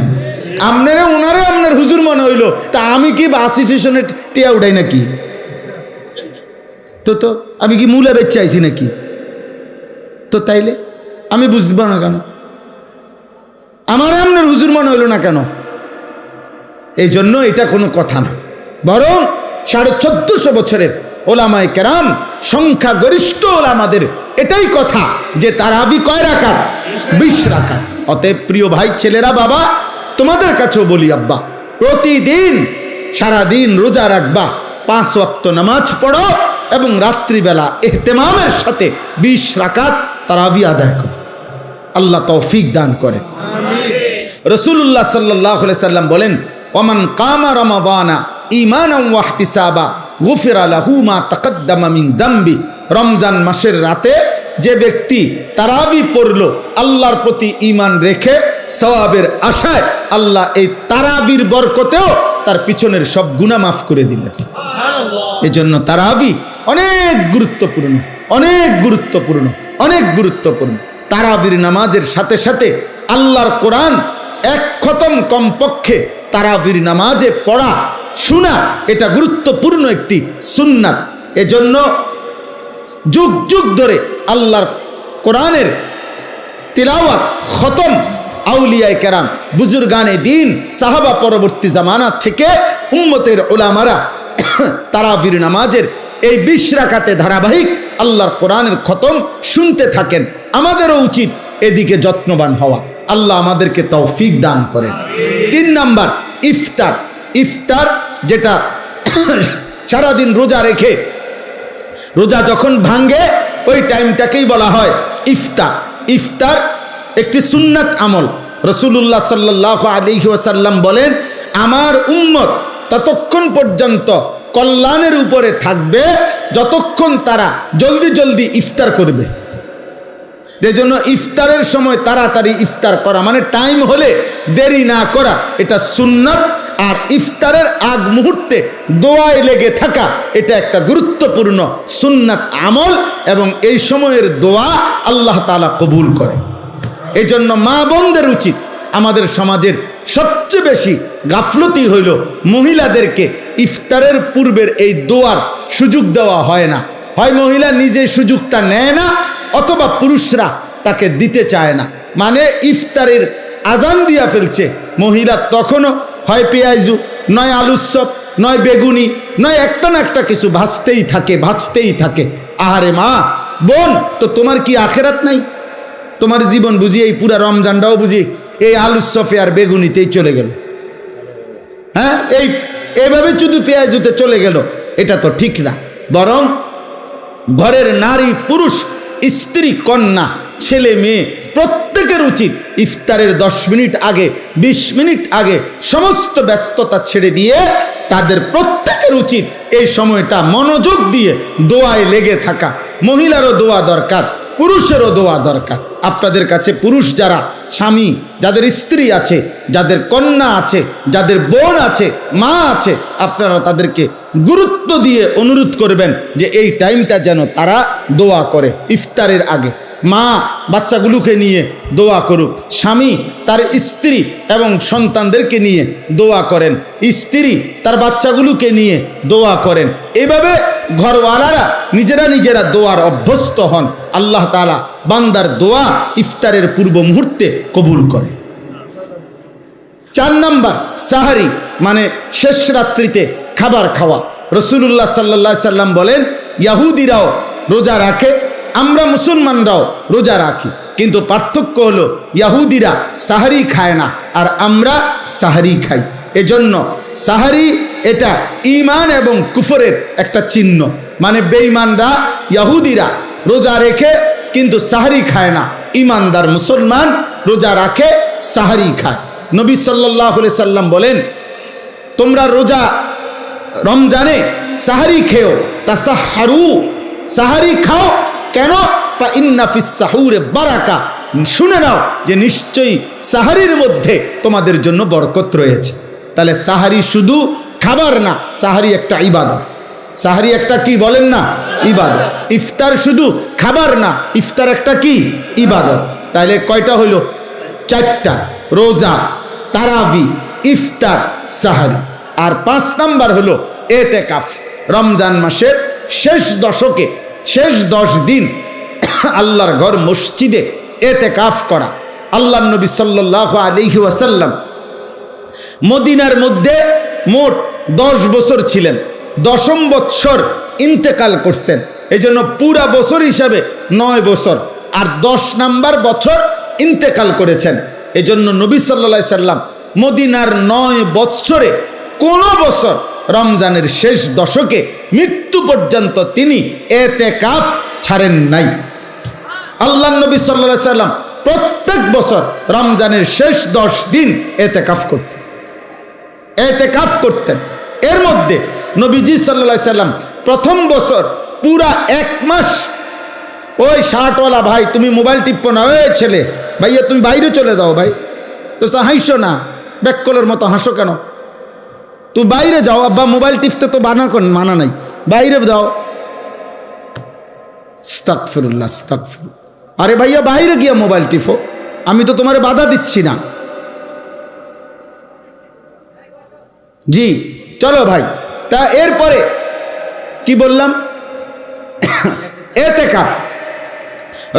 আপনারা ওনারে আপনার হুজুর মনে হইলো, তা আমি কি বাস স্টেশনে টিয়া উঠাই নাকি? তো আমি কি মূলা বেচে আইছি নাকি? তো তাইলে আমি বুঝবো না কেন? আমার আপনার হুজুর মনে হইল না কেন? এই জন্য এটা কোনো কথা না, বরং 1450 বছরের ওলামায়ে কেরাম সংখ্যাগরিষ্ঠ ওলামাদের এটাই কথা যে তারাবি কয় রাকাত? 20 রাকাত। অতএব প্রিয় ভাই ছেলেরা, বাবা তোমাদের কাছেও বলি, আব্বা প্রতিদিন সারাদিন রোজা রাখবা, 5 ওয়াক্ত নামাজ পড়ো এবং রাত্রিবেলা ইহতেমামের সাথে 20 রাকাত তারাবি আদায় করো। আল্লাহ তৌফিক দান করে। রাসূলুল্লাহ সাল্লাল্লাহু আলাইহি সাল্লাম বলেন, ওমান কামা রমাদানা ঈমানান ওয়া ইহতিসাবা গুফিরা লাহু মা তাকদ্দামা মিন যামবি। রমজান মাসের রাতে যে ব্যক্তি তারাবি পড়লো আল্লাহর প্রতি ঈমান রেখে সওয়াবের আশায়, আল্লাহ এই তারাবির বরকতেও তার পিছনের সব গুনাহ মাফ করে দিলেন। এজন্য তারাবি অনেক গুরুত্বপূর্ণ, অনেক গুরুত্বপূর্ণ, অনেক গুরুত্বপূর্ণ। তারাবির নামাজের সাথে সাথে আল্লাহর কোরআন 1 খতম কমপক্ষে তারাবির নামাজে পড়া শোনা, এটা গুরুত্বপূর্ণ একটি সুন্নাত। এজন্য যুগ যুগ ধরে আল্লাহর কোরআনের তিলাওয়াত খতম আউলিয়ায়ে কেরাম, বুজুর্গানে দিন, সাহাবা পরবর্তী জামানা থেকে উম্মতের উলামারা তারাবির নামাজের এই 20 রাকাতে ধারাবাহিক আল্লাহর কোরআনের খতম শুনতে থাকেন। আমাদেরও উচিত এদিকে যত্নবান হওয়া। আল্লাহ আমাদেরকে তৌফিক দান করেন। 3 নাম্বার ইফতার। ইফতার যেটা সারাদিন রোজা রেখে রোজা যখন ভাঙ্গে ওই টাইমটাকেই বলা হয় ইফতার। ইফতার একটি সুন্নাত আমল। রাসূলুল্লাহ সাল্লাল্লাহু আলাইহি ওয়াসাল্লাম বলেন, আমার উম্মত ততক্ষণ পর্যন্ত কল্যাণের উপরে থাকবে যতক্ষণ তারা জলদি জলদি ইফতার করবে। এজন্য ইফতারের সময় তাড়াতাড়ি ইফতার করা, মানে টাইম হলে দেরি না করা, এটা সুন্নাত। আর ইফতারের আগ মুহূর্তে দোয়ায় লেগে থাকা, এটা একটা গুরুত্বপূর্ণ সুন্নাত আমল, এবং এই সময়ের দোয়া আল্লাহ তাআলা কবুল করে। এই জন্য মা বোনদের উচিত, আমাদের সমাজের সবচেয়ে বেশি গাফলতি হইল মহিলাদেরকে ইফতারের পূর্বের এই দোয়ার সুযোগ দেওয়া হয় না। হয় মহিলা নিজে সুযোগটা নেয় না, অথবা পুরুষরা তাকে দিতে চায় না। মানে ইফতারের আজান দিয়া ফেলছে, মহিলা তখনও হয় পেঁয়াজু, নয় আলুর চপ, নয় বেগুনি, নয় একটা না একটা কিছু ভাজতেই থাকে, ভাজতেই থাকে। আহারে মা বোন, তো তোমার কি আখেরাত নাই? তোমার জীবন বুঝি এই পুরা রমজানটাও বুঝি এই আলুর চপে আর বেগুনিতেই চলে গেল? হ্যাঁ, এইভাবে শুধু পেঁয়াজুতে চলে গেল, এটা তো ঠিক না। বরং ঘরের নারী পুরুষ, স্ত্রী কন্যা, ছেলে মেয়ে প্রত্যেকের উচিত ইফতারের 10 মিনিট আগে, 20 মিনিট আগে সমস্ত ব্যস্ততা ছেড়ে দিয়ে তাদের প্রত্যেকের উচিত এই সময়টা মনোযোগ দিয়ে দোয়ায় লেগে থাকা। মহিলারও দোয়া দরকার, পুরুষেরও দোয়া দরকার। আপনাদের কাছে পুরুষ যারা স্বামী, যাদের স্ত্রী আছে, যাদের কন্যা আছে, যাদের বোন আছে, মা আছে, আপনারা তাদেরকে গুরুত্ব দিয়ে অনুরোধ করবেন যে এই টাইমটা যেন তারা দোয়া করে ইফতারের আগে। মা বাচ্চাগুলোকে নিয়ে দোয়া করুক, স্বামী তার স্ত্রী এবং সন্তানদেরকে নিয়ে দোয়া করেন, স্ত্রী তার বাচ্চাগুলোকে নিয়ে দোয়া করেন। এইভাবে ঘরওয়ালারা নিজেরা নিজেরা দোয়ার অভ্যস্ত হন। আল্লাহ তাআলা বান্দার দোয়া ইফতারের পূর্ব মুহূর্তে কবুল করে। 4 নাম্বার সাহারি, মানে শেষ রাত্রিতে খাবার খাওয়া। রাসূলুল্লাহ সাল্লাল্লাহু আলাইহি সাল্লাম বলেন, ইহুদিরাও রোজা রাখে, আমরা মুসলমানরাও রোজা রাখি, কিন্তু পার্থক্য হলো ইহুদিরা সাহারি খায় না আর আমরা সাহারি খাই। এজন্য সাহারি এটা ঈমান এবং কুফরের একটা চিহ্ন। মানে বেঈমানরা, ইহুদিরা রোজা রেখে কিন্তু সাহারি খায় না, ঈমানদার মুসলমান রোজা রাখে, সাহারি খায়। নবী সাল্লাল্লাহু আলাইহি সাল্লাম বলেন, তোমরা রোজা রমজানে সাহারি খেও, তাসাহারু, সাহারি খাও। কেন? ফা ইন্না ফিস সাহুরে বারাকা, শুনে নাও যে নিশ্চয়ই সাহারির মধ্যে তোমাদের জন্য বরকত রয়েছে। তাহলে সাহারি শুধু খাবার না, সাহারি একটা ইবাদত। সাহারি একটা কি বলেন না? ইবাদত। ইফতার শুধু খাবার না, ইফতার একটা কি? ইবাদত। তাহলে কয়টা হইল? 4টা। রোজা, তারাবি, ইফতার, সাহারি। আর 5 নাম্বার হলো এতেকাফ। রমজান মাসের শেষ দশকে, শেষ 10 দিন আল্লাহর ঘর মসজিদে এতেকাফ করা। আল্লাহর নবী সাল্লাল্লাহু আলাইহি ওয়াসাল্লাম মদিনার মধ্যে মোট 10 বছর ছিলেন। 10ম বছর ইন্তেকাল করছেন। এই জন্য পুরা বছর হিসাবে 9 বছর, আর 10 নাম্বার বছর ইন্তেকাল করেছেন। এই জন্য নবী সাল্লাল্লাহু আলাইহি সাল্লাম মদিনার 9 বছরে কোন বছর রমজানের শেষ দশকে মৃত্যু পর্যন্ত তিনি এতেকাফ ছাড়েন নাই। আল্লাহর নবী সাল্লাল্লাহু আলাইহি সাল্লাম প্রত্যেক বছর রমজানের শেষ 10 দিন এতেকাফ করতেন, এতেকাফ করতেন। এর মধ্যে নবীজি সাল্লাল্লাহু আলাইহি সাল্লাম প্রথম বছর পুরা 1 মাস, ওই 60ওয়ালা ভাই তুমি মোবাইল টিপো না, ওই ছেলে ভাইয়া তুমি বাইরে চলে যাও, ভাই তো হাসো না, ব্যাককলের মতো হাসো কেন? তুই বাইরে যাও, আব্বা মোবাইল টিপতে তো মানা নাই, বাইরে যাও। আস্তাগফিরুল্লাহ, আস্তাগফিরুল্লাহ। আরে ভাইয়া বাইরে গিয়া মোবাইল টিপো, আমি তো তোমারে বাধা দিচ্ছি না। জি চলো ভাই। তা এরপরে কি বললাম? এতেকাফ,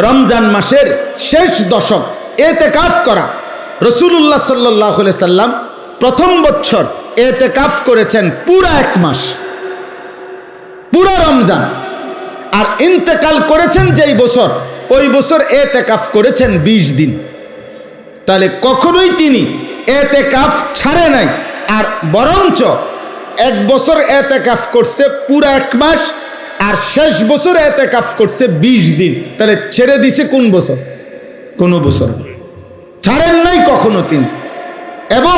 রমজান মাসের শেষ দশক এতেকাফ করা। রাসূলুল্লাহ সাল্লাল্লাহু আলাইহি সাল্লাম প্রথম বছর এতেকাফ করেছেন পুরা 1 মাস, পুরা রমজান। আর ইন্তেকাল করেছেন যেই বছর, ওই বছর এতেকাফ করেছেন 20 দিন। তাহলে কখনোই তিনি এতেকাফ ছাড়ে নাই। আর বরঞ্চ 1 বছর এতেকাফ করছে পুরা 1 মাস, আর শেষ বছর এতেকাফ করছে 20 দিন। তাহলে ছেড়ে দিছে কোন বছর? কোন বছর ছাড়েন নাই কখনো তিনি। এবং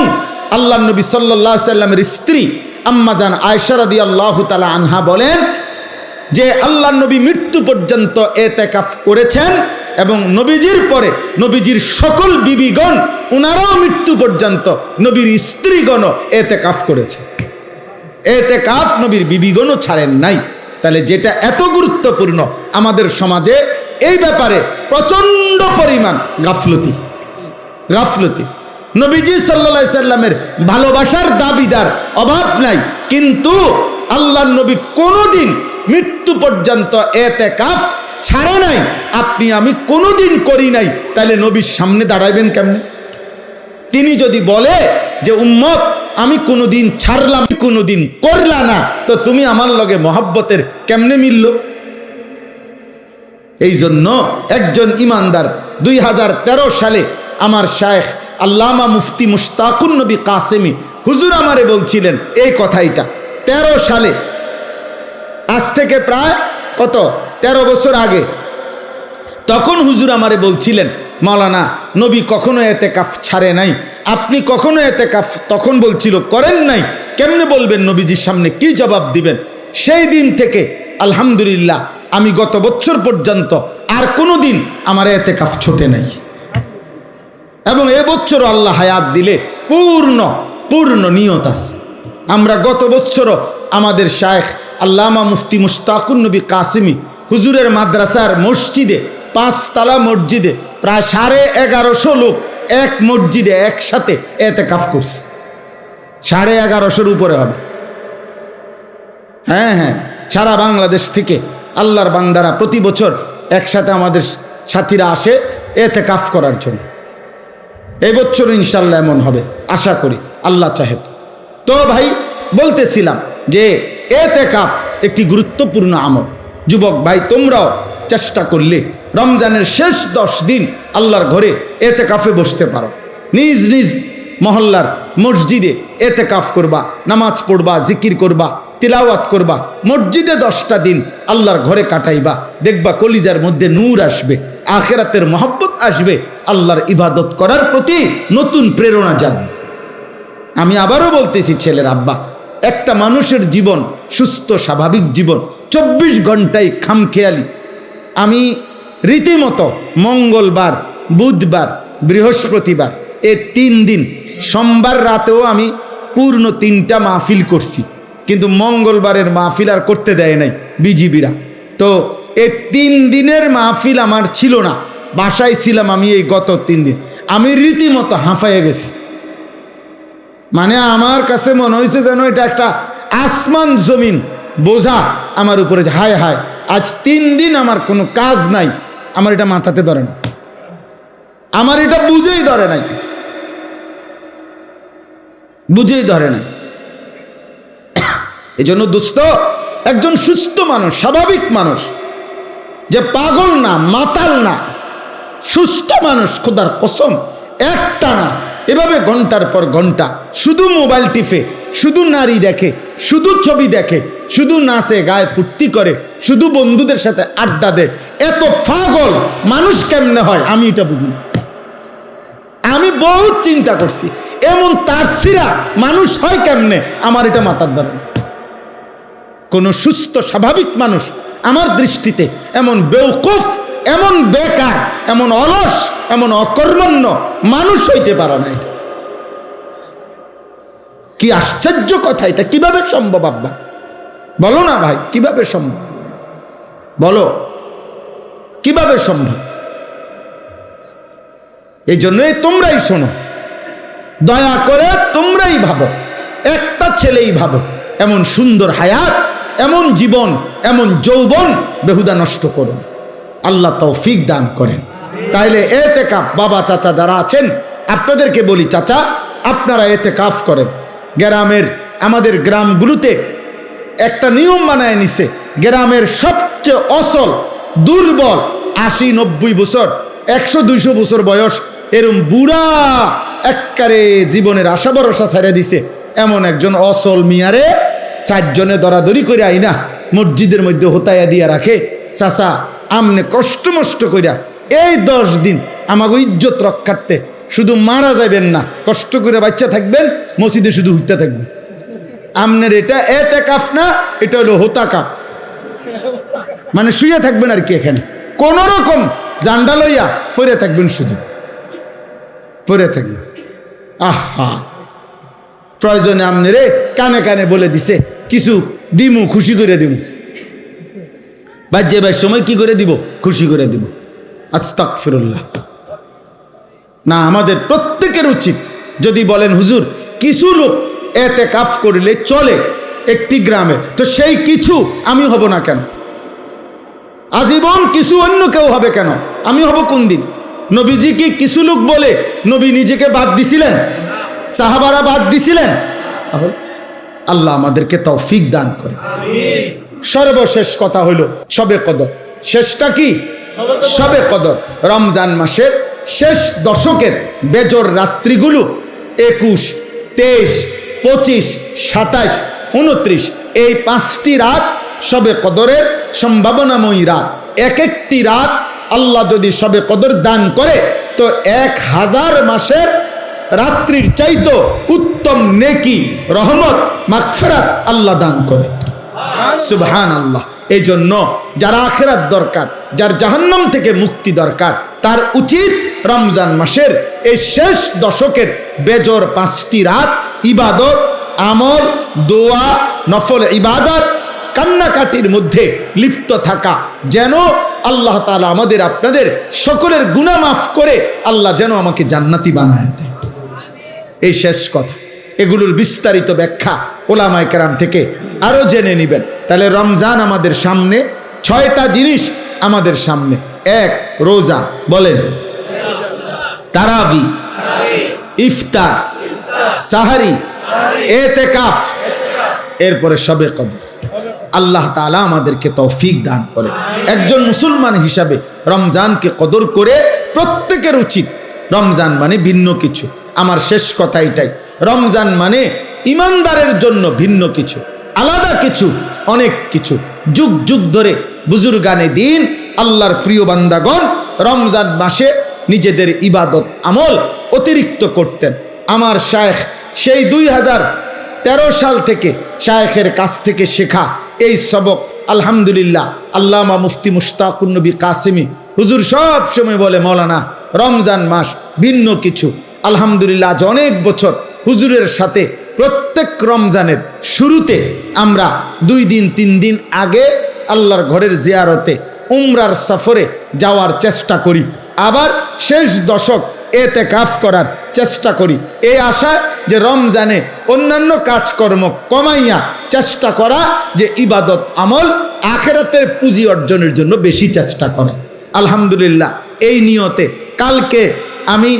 আল্লাহর নবী সাল্লাল্লাহু আলাইহি সাল্লামের স্ত্রী আম্মা জান আয়েশা রাদিয়াল্লাহু তাআলা আনহা বলেন যে আল্লাহর নবী মৃত্যু পর্যন্ত এতেকাফ করেছেন, এবং নবীজির পরে নবীজির সকল বিবিগণ ওনারাও মৃত্যু পর্যন্ত, নবীর স্ত্রীগণও এতেকাফ করেছে। এতেকাফ নবীর বিবিগণও ছাড়েন নাই। তাহলে যেটা এত গুরুত্বপূর্ণ, আমাদের সমাজে এই ব্যাপারে প্রচণ্ড পরিমাণ গাফলতি। নবীজি সাল্লাল্লাহু আলাইহি সাল্লামের ভালোবাসার দাবিদার অভাব নাই, কিন্তু আল্লাহর নবী কোনোদিন মৃত্যু পর্যন্ত এতেকাফ ছাড়ে নাই। আপনি আমি কোনোদিন করি নাই, তাহলে নবীর সামনে দাঁড়াইবেন কেমনে? তিনি যদি বলে যে উম্মত আমি কোনোদিন ছাড়লাম, কোনোদিন করলা না, তো তুমি আমার লগে মহব্বতের কেমনে মিলল? এই জন্য একজন ইমানদার 2013 সালে আমার শায়েখ আল্লামা মুফতি মুশতাকুন নবী কাসেমি হুজুর আমারে বলছিলেন এই কথাইটা 13 সালে, আজ থেকে প্রায় কত 13 বছর আগে। তখন হুজুর আমারে বলছিলেন, মাওলানা নবী কখনো এতেকাফ ছাড়ে নাই, আপনি কখনো এতেকাফ, তখন বলছিল করেন নাই, কেমনে বলবেন? নবীজির সামনে কি জবাব দিবেন? সেই দিন থেকে আলহামদুলিল্লাহ আমি গত বছর পর্যন্ত আর কোনো দিন আমার এতেকাফ ছোটে নাই। এবং এবছরও আল্লাহ হায়াত দিলে পূর্ণ নিয়ত আছে। আমরা গত বছরও আমাদের শায়েখ আল্লামা মুফতি মুশতাকুন নবী কাসেমি হুজুরের মাদ্রাসার মসজিদে, 5 তলা মসজিদে প্রায় 1150 লোক এক মসজিদে একসাথে এতেকাফ করছে। 1150-এর উপরে হবে। হ্যাঁ, সারা বাংলাদেশ থেকে আল্লাহর বান্দারা প্রতি বছর একসাথে আমাদের সাথীরা আসে এতেকাফ করার জন্য। এই বছর ইনশাল্লাহ এমন হবে, আশা করি, আল্লাহ চাহে। তো ভাই বলতেছিলাম যে এতেকাফ একটি গুরুত্বপূর্ণ আমল। যুবক ভাই তোমরাও চেষ্টা করলে রমজানের শেষ 10 দিন আল্লাহর ঘরে এতেকাফে বসতে পারো। নিজ নিজ মহল্লার মসজিদে এতেকাফ করবা, নামাজ পড়বা, জিকির করবা, তিলাওয়াত করবা, মসজিদে 10টা দিন আল্লাহর ঘরে কাটাইবা। দেখবা কলিজার মধ্যে নূর আসবে, আখিরাতের মহব্বত আসবে, আল্লাহর ইবাদত করার প্রতি নতুন প্রেরণা জাগবে। আমি আবারও বলতেছি ছেলের আব্বা, একটা মানুষের জীবন সুস্থ স্বাভাবিক জীবন 24 ঘন্টায় খামখেয়ালি। আমি রীতিমতো মঙ্গলবার, বুধবার, বৃহস্পতিবার এই 3 দিন, সোমবার রাতেও আমি পূর্ণ 3টা মাহফিল করছি, কিন্তু মঙ্গলবারের মাহফিল আর করতে দেয় নাই বিজিবিরা। তো এই 3 দিনের মাহফিল আমার ছিল না, বাসায় ছিলাম আমি। এই গত 3 দিন আমি রীতিমতো হাঁফাইয়ে গেছি। মানে আমার কাছে মনে হয়েছে যেন এটা একটা আসমান জমিন বোঝা আমার উপরে। হায় হায়, আজ 3 দিন আমার কোনো কাজ নাই, আমার এটা মাথাতে ধরে না, আমার এটা বুঝেই ধরে নাই, বুঝেই ধরে নাই। এই জন্য দোস্ত, একজন সুস্থ মানুষ, স্বাভাবিক মানুষ, যে পাগল না, মাতাল না, সুস্থ মানুষ, খোদার কসম একটা না এভাবে ঘন্টার পর ঘন্টা শুধু মোবাইল টিপে, শুধু নারী দেখে, শুধু ছবি দেখে, শুধু নাচে গায়ে ফুর্তি করে, শুধু বন্ধুদের সাথে আড্ডা দেয়, এত পাগল মানুষ কেমনে হয় আমি এটা বুঝি না। আমি বহুত চিন্তা করছি, এমন তারসিরা মানুষ হয় কেমনে, আমার এটা মাথার দ্বারা। কোন সুস্থ স্বাভাবিক মানুষ আমার দৃষ্টিতে এমন বেওকুফ, এমন বেকার, এমন অলস, এমন অকর্মণ্য মানুষ হইতে পারে না। এটা কি আশ্চর্য কথা! এটা কিভাবে সম্ভব আব্বা? বলো না ভাই, কিভাবে সম্ভব? বলো কিভাবে সম্ভব? এই জন্যই তোমরাই শোনো, দয়া করে তোমরাই ভাবো, একটা ছেলেই ভাবো, এমন সুন্দর হায়াত, এমন জীবন, এমন যৌবন বেহুদা নষ্ট করো। আল্লাহ তৌফিক দান করেন। তাইলে এতেকাফ, বাবা চাচা যারা আছেন আপনাদেরকে বলি, চাচা আপনারা এতেকাফ করেন। গ্রামের, আমাদের গ্রামগুলোতে একটা নিয়ম বানায় নিছে, গ্রামের সবচেয়ে অসল, দুর্বল, 80-90 বছর, 100-200 বছর বয়স, এরম বুড়া একবারে জীবনের আশা ভরসা ছেড়ে দিছে এমন একজন অসল মিয়ারে 4 জনে দরাদরি করে আইনা মসজিদের মধ্যে হোতায়া দিয়া রাখে, চাচা আমনে কষ্ট মষ্ট কইরা এই 10 দিন আমাকে ইজ্জত রক্ষার্থে শুধু মারা যাবেন না, কষ্ট করে বাচ্চা থাকবেন, মসজিদে শুধু হইতে থাকবেন। আমনের এটা এতেকাফ না, এটা হলো হোতাকাফ, মানে শুয়ে থাকবেন আর কি, এখানে কোন রকম জান্ডা লইয়া ফিরে থাকবেন, শুধু ফিরে থাকবেন। আহা, প্রয়োজনে আমনের কানে কানে বলে দিছে কিছু দিমু, খুশি করে দিমু, বাজ্যে সময় কি করে দিব, খুশি করে দিব। আস্তাগফিরুল্লাহ। না, আমাদের প্রত্যেকের উচিত, যদি বলেন হুজুর কিছু লোক এতেকাফ করিলে চলে একটি গ্রামে, তো সেই কিছু আমি হব না কেন? আজীবন কিছু অন্য কেউ হবে কেন? আমি হব কোন দিন? নবীজি কি কিছু লোক বলে নবী নিজেকে বাদ দিছিলেন? সাহাবারা বাদ দিছিলেন? তাহলে আল্লাহ আমাদেরকে তৌফিক দান করে। সর্বশেষ কথা হলো শবে কদর। শেষটা কি? শবে কদর। রমজান মাসের শেষ দশকের বেজর রাত্রিগুলো 21, 23, 25, 27, 29 এই 5টি রাত শবে কদরের সম্ভাবনাময়ী রাত। এক একটি রাত আল্লাহ যদি শবে কদর দান করে তো 1000 মাসের রাত্রির চাইতো উত্তম নেকি, রহমত, মাগফিরাত আল্লাহ দান করে। সুবহানাল্লাহ। এই জন্য যার আখিরাত দরকার, যার জাহান্নাম থেকে মুক্তি দরকার, তার উচিত রমজান মাসের এই শেষ দশকের বেজর 5টি রাত ইবাদত, আমল, দোয়া, নফল ইবাদত, কান্নাকাটির মধ্যে লিপ্ত থাকা, যেন আল্লাহ তাআলা আমাদের আপনাদের সকলের গুনাহ মাফ করে আল্লাহ যেন আমাকে জান্নাতি বানায় দেয়। এই শেষ কথা, এগুলোর বিস্তারিত ব্যাখ্যা ওলামায়ে কেরাম থেকে আরো জেনে নেবেন। তাহলে রমজান আমাদের সামনে, 6টা জিনিস আমাদের সামনে। 1 রোজা, বলেন তারাবি, ইফতার, সাহারি, এতেকাফ, এরপরে শবে কদর। আল্লাহ তাআলা আমাদেরকে তৌফিক দান করে। একজন মুসলমান হিসাবে রমজানকে কদর করে প্রত্যেকের উচিত। রমজান মানে ভিন্ন কিছু। আমার শেষ কথা এটাই, রমজান মানে ইমানদারের জন্য ভিন্ন কিছু, আলাদা কিছু, অনেক কিছু। যুগ যুগ ধরে বুজুর্গানে দিন, আল্লাহর প্রিয় বান্দাগণ রমজান মাসে নিজেদের ইবাদত আমল অতিরিক্ত করতেন। আমার শায়েখ সেই 13 সাল থেকে শায়েখের কাছ থেকে শেখা এই সবক আলহামদুলিল্লাহ আল্লামা মুফতি মুশতাকুন নবী কাসেমি হুজুর সব সময় বলে, মৌলানা রমজান মাস ভিন্ন কিছু। আলহামদুলিল্লাহ আজ অনেক বছর হুজুরের সাথে প্রত্যেক রমজানের শুরুতে আমরা 2 দিন 3 দিন আগে আল্লাহর ঘরের জিয়ারতে উমরার সফরে যাওয়ার চেষ্টা করি, আবার শেষ দশক এতেকাফ করার চেষ্টা করি, এই আশা যে রমজানে অন্যান্য কাজকর্ম কমাইয়া চেষ্টা করা, যে ইবাদত আমল আখিরাতের পুঁজি অর্জনের জন্য বেশি চেষ্টা করা। আলহামদুলিল্লাহ এই নিয়তে কালকে আমি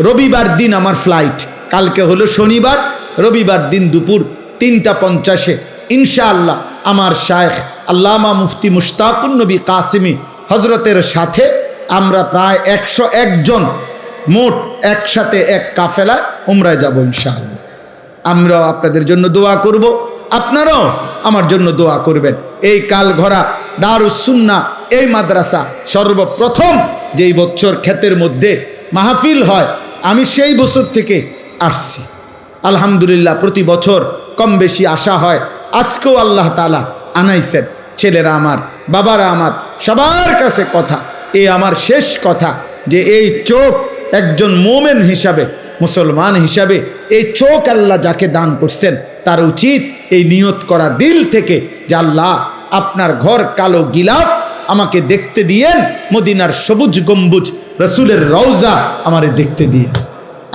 রবিবার দিন আমার ফ্লাইট, কালকে হলো শনিবার, রবিবার দিন দুপুর 3:50 ইনশাআল্লাহ আমার শায়েখ আল্লামা মুফতি মুশতাকুন নবী কাসেমি হজরতের সাথে আমরা প্রায় 101 জন মোট একসাথে এক কাফেলা উমরায় যাব ইনশাআল্লাহ। আমরাও আপনাদের জন্য দোয়া করব, আপনারাও আমার জন্য দোয়া করবেন। এই কালঘরা দারুস সুন্নাহ এই মাদ্রাসা সর্বপ্রথম যেই বছর ক্ষেতের মধ্যে মাহফিল হয়, আমি সেই বছর থেকে আসছি। আলহামদুলিল্লাহ প্রতি বছর কম বেশি আসা হয়। আজকেও আল্লাহ তাআলা আনাইছেন। ছেলেরা আমার, বাবারা আমার, সবার কাছে কথা, এই আমার শেষ কথা, যে এই চোখ একজন মোমেন হিসাবে, মুসলমান হিসাবে এই চোখ আল্লাহ যাকে দান করছেন তার উচিত এই নিয়ত করা দিল থেকে যে আল্লাহ আপনার ঘর কালো গিলাফ আমাকে দেখতে দিয়েন, মদিনার সবুজ গম্বুজ রসুলের রওজা আমারে দেখতে দিয়ে।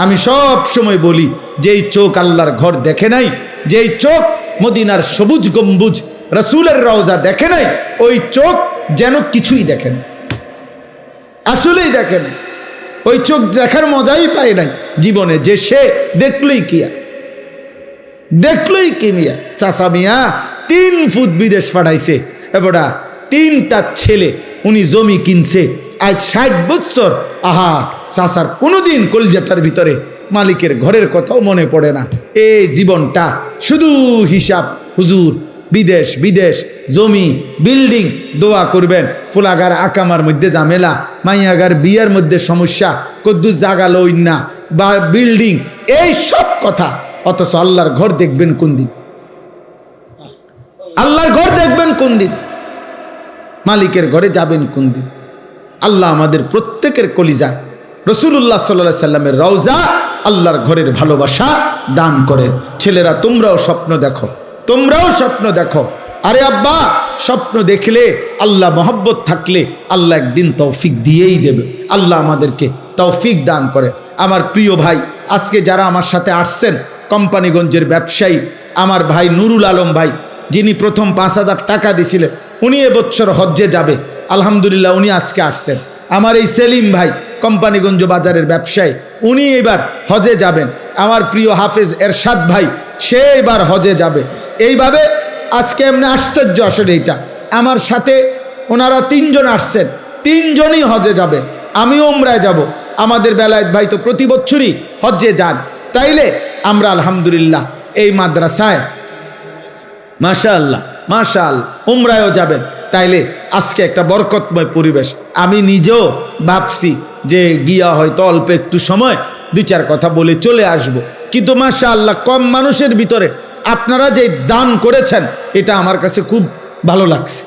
আমি সব সময় বলি, যেই চোখ আল্লাহর ঘর দেখে নাই, যেই চোখ মদিনার সবুজ গম্বুজ রসুলের রওজা দেখে নাই, ওই চোখ যেন কিছুই দেখে না, আসলেই দেখে না। ওই চোখ দেখার মজাই পায় নাই জীবনে, যে সে দেখলই কিয়া, দেখলই কি মিয়া। চাচা মিয়া 3 ফুট বিদেশ পাঠাইছে, এবারা 3টা ছেলে, উনি জমি কিনছে আজ 60 বছর। আহা, চাচার কোনোদিন কলজাটার ভিতরে মালিকের ঘরের কথাও মনে পড়ে না। এই জীবনটা শুধু হিসাব, হুজুর বিদেশ বিদেশ, জমি বিল্ডিং, দোয়া করবেন। ফুলাগার আকামার মধ্যে ঝামেলা, মাইয়াগার বিয়ের মধ্যে সমস্যা, কদ্দু জাগা লইন না বা বিল্ডিং, এই সব কথা। অথচ আল্লাহর ঘর দেখবেন কোন দিন? আল্লাহর ঘর দেখবেন কোন দিন? মালিকের ঘরে যাবেন কোন দিন? আল্লাহ আমাদের প্রত্যেকের কলিজা রাসূলুল্লাহ সাল্লাল্লাহু আলাইহি সাল্লামের রওজা, আল্লাহর ঘরের ভালোবাসা দান করেন। ছেলেরা তোমরাও স্বপ্ন দেখো, তোমরাও স্বপ্ন দেখো। আরে আব্বা, স্বপ্ন দেখলে, আল্লাহ মহব্বত থাকলে আল্লাহ একদিন তৌফিক দিয়েই দেবে। আল্লাহ আমাদেরকে তৌফিক দান করে। আমার প্রিয় ভাই, আজকে যারা আমার সাথে আসছেন, কোম্পানিগঞ্জের ব্যবসায়ী আমার ভাই নুরুল আলম ভাই, যিনি প্রথম 5,000 টাকা দিয়েছিলেন, উনি এবছর হজ্জে যাবে। আলহামদুলিল্লাহ উনি আজকে আসছেন। আমার এই সেলিম ভাই কোম্পানিগঞ্জ বাজারের ব্যবসায়ী, উনি এবার হজে যাবেন। আমার প্রিয় হাফেজ এরশাদ ভাই, সে এবার হজে যাবে। এইভাবে আজকে এমনি আশ্চর্য আসলে এইটা, আমার সাথে ওনারা 3 জন আসছেন, 3 জনই হজে যাবে। আমিও উমরায় যাব। আমাদের বেলায়েত ভাই তো প্রতি বছরই হজ্জে যান। তাইলে আমরা আলহামদুলিল্লাহ এই মাদ্রাসায় মাশাআল্লাহ মাশাআল্লাহ উমরায়ও যাবেন। তাইলে আজকে একটা বরকতময় পরিবেশ। আমি নিজেও ভাবছি যে গিয়া হয়তো অল্প একটু সময় 2-4 কথা বলে চলে আসব, কিন্তু মাশাআল্লাহ কম মানুষের ভিতরে আপনারা যে দান করেছেন, এটা আমার কাছে খুব ভালো লাগছে,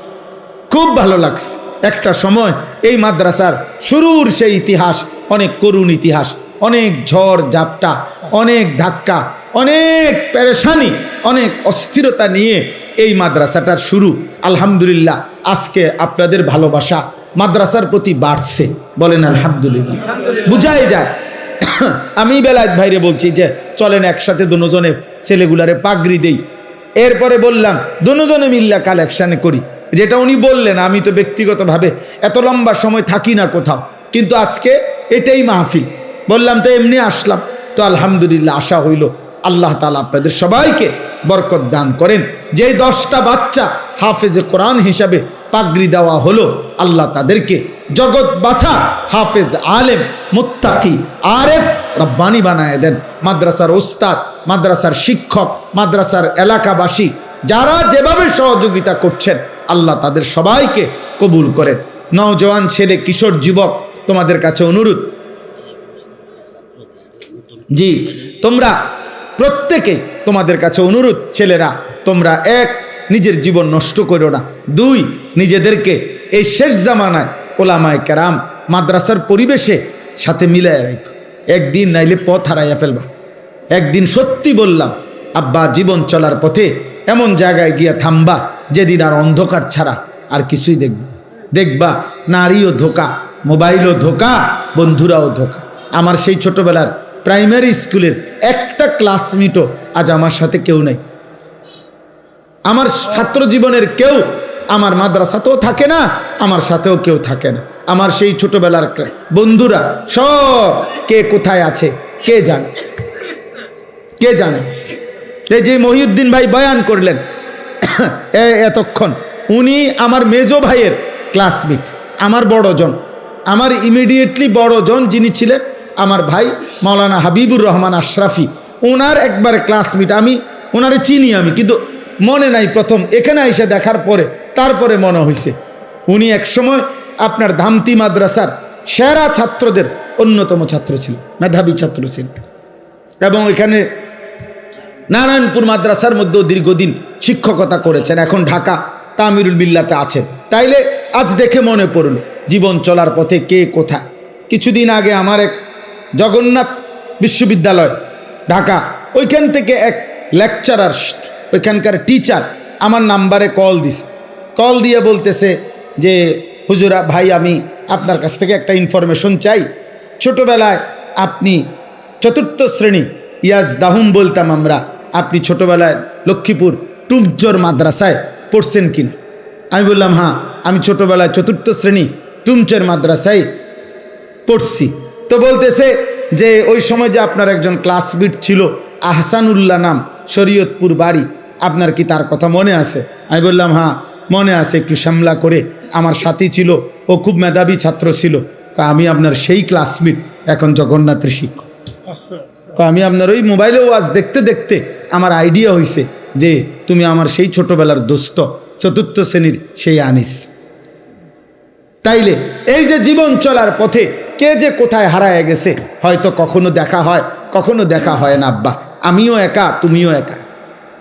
খুব ভালো লাগছে। একটা সময় এই মাদ্রাসার শুরুর সেই ইতিহাস, অনেক করুণ ইতিহাস, অনেক ঝড় ঝাপটা, অনেক ধাক্কা, অনেক পেরেশানি, অনেক অস্থিরতা নিয়ে এই মাদ্রাসাটার শুরু। আলহামদুলিল্লাহ আজকে আপনাদের ভালোবাসা মাদ্রাসার প্রতি বাড়ছে, বলেন আলহামদুলিল্লাহ। বুঝাই যায়। আমি বেলায়েত ভাইরে বলছি যে চলেন একসাথে দুজনে ছেলেগুলারে পাগড়ি দেই। এরপরে বললাম দুজনে মিল্লা কালেকশানে করি, যেটা উনি বললেন। আমি তো ব্যক্তিগতভাবে এত লম্বা সময় থাকি না কোথাও, কিন্তু আজকে এটাই মাহফিল, বললাম তো এমনি আসলাম। তো আলহামদুলিল্লাহ আশা হইল আল্লাহ তাআলা আপনাদের সবাইকে বরকত দান করেন। যেই 10টা বাচ্চা হাফেজে কোরআন হিসাবে পাগড়ি দেওয়া হলো, আল্লাহ তাদেরকে জগৎ বাছা হাফেজ, আলেম, মুত্তাকি, আরেফ, রব্বানি বানায় দেন। মাদ্রাসার ওস্তাদ, মাদ্রাসার শিক্ষক, মাদ্রাসার এলাকাবাসী যারা যেভাবে সহযোগিতা করছেন, আল্লাহ তাদের সবাইকে কবুল করেন। নওজওয়ান ছেলে, কিশোর যুবক, তোমাদের কাছে অনুরোধ, জি তোমরা প্রত্যেকে তোমাদের কাছে অনুরোধ, ছেলেরা তোমরা এক, নিজের জীবন নষ্ট করো না, দুই, নিজেদেরকে এই শেষ জামানায় ওলামায়ে কেরাম মাদ্রাসার পরিবেশে সাথে মিলায় রাখো। একদিন নাইলে পথ হারাইয়া ফেলবা। একদিন সত্যি বললাম আব্বা, জীবন চলার পথে এমন জায়গায় গিয়া থামবা যেদিন আর অন্ধকার ছাড়া আর কিছুই দেখবা নারীও ধোকা, মোবাইলও ধোকা, বন্ধুরাও ধোকা। আমার সেই ছোটবেলার প্রাইমারি স্কুলের একটা ক্লাসমেটও আজ আমার সাথে কেউ নাই। আমার ছাত্র জীবনের কেউ আমার মাদ্রাসাতেও থাকে না, আমার সাথেও কেউ থাকে না। আমার সেই ছোটবেলার বন্ধুরা সব কে কোথায় আছে কে জানে, কে জানে। এই যে মহিউদ্দিন ভাই বয়ান করলেন এতক্ষণ, উনি আমার মেজো ভাইয়ের ক্লাসমেট, আমার বড়জন, আমার ইমিডিয়েটলি বড়জন যিনি ছিলেন আমার ভাই মাওলানা হাবিবুর রহমান আশরাফি, ওনার একবার ক্লাসমেট। আমি ওনারে চিনি আমি, কিন্তু মনে নাই, প্রথম এখানে এসে দেখার পরে তারপরে মনে হয়েছে উনি একসময় আপনার ধামতি মাদ্রাসার সেরা ছাত্রদের অন্যতম ছাত্র ছিল, মেধাবী ছাত্র ছিল, এবং এখানে নারায়ণপুর মাদ্রাসার মধ্যেও দীর্ঘদিন শিক্ষকতা করেছেন, এখন ঢাকা তামিরুল মিল্লাতে আছেন। তাইলে আজ দেখে মনে পড়ল জীবন চলার পথে কে কোথায়। কিছুদিন আগে আমার এক জগন্নাথ বিশ্ববিদ্যালয় ঢাকা, ওইখান থেকে এক লেকচারার, ওইখানকার টিচার আমার নাম্বারে কল দিছে। কল দিয়ে বলতেছে যে হুজুরা ভাই, আমি আপনার কাছ থেকে একটা ইনফরমেশন চাই। ছোটবেলায় আপনি চতুর্থ শ্রেণী, ইয়াজ দাহুম বলতাম আমরা, আপনি ছোটবেলায় লক্ষ্মীপুর টুমচর মাদ্রাসায় পড়ছেন কিনা? আমি বললাম হ্যাঁ, আমি ছোটবেলায় চতুর্থ শ্রেণী টুমচর মাদ্রাসায় পড়ছি। তো বলতেছে যে ওই সময় যে আপনার একজন ক্লাসমেট ছিল আহসানুল্লাহ নাম, শরীয়তপুর বাড়ি, আপনার কি তার কথা মনে আছে? আমি বললাম হ্যাঁ মনে আছে, একটু সামলা করে আমার সাথী ছিল, ও খুব মেধাবী ছাত্র ছিল। আমি আপনার সেই ক্লাসমেট, এখন জগন্নাথের শিক্ষক। আমি আপনার ওই মোবাইলে ওয়াজ দেখতে দেখতে আমার আইডিয়া হয়েছে যে তুমি আমার সেই ছোটবেলার দোস্ত, চতুর্থ শ্রেণীর সেই আনিস। তাইলে এই যে জীবন চলার পথে কে যে কোথায় হারায় গেছে, হয়তো কখনো দেখা হয়, কখনো দেখা হয় না। আব্বা, আমিও একা, তুমিও একা।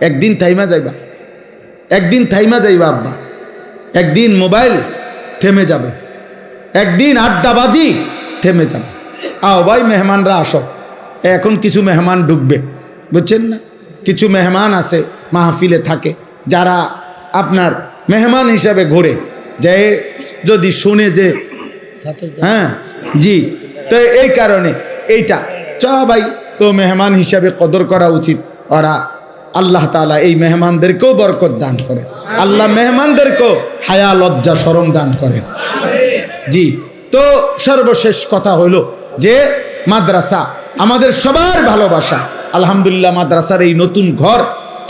একদিন থাইমা যাইবা, একদিন থাইমা যাইবা আব্বা, একদিন মোবাইল থেমে যাবে, একদিন আড্ডাবাজি থেমে যাবে। আও ভাই মেহমানরা আসো, এখন কিছু মেহমান ঢুকবে, বুঝছেন না? কিছু মেহমান আছে মাহফিলে থাকে, যারা আপনার মেহমান হিসাবে ঘোরে, যে যদি শুনে যে হ্যাঁ জি, তো এই কারণে এইটা ভাই, তো মেহমান হিসাবে কদর করা উচিত। ওরা আল্লাহ তাআলা এই মেহমানদেরকেও বরকত দান করেন, আল্লাহ মেহমানদেরকেও হায়া লজ্জা শরম দান করেন। জি, তো সর্বশেষ কথা হলো যে মাদ্রাসা আমাদের সবার ভালোবাসা। আলহামদুলিল্লাহ, মাদ্রাসার এই নতুন ঘর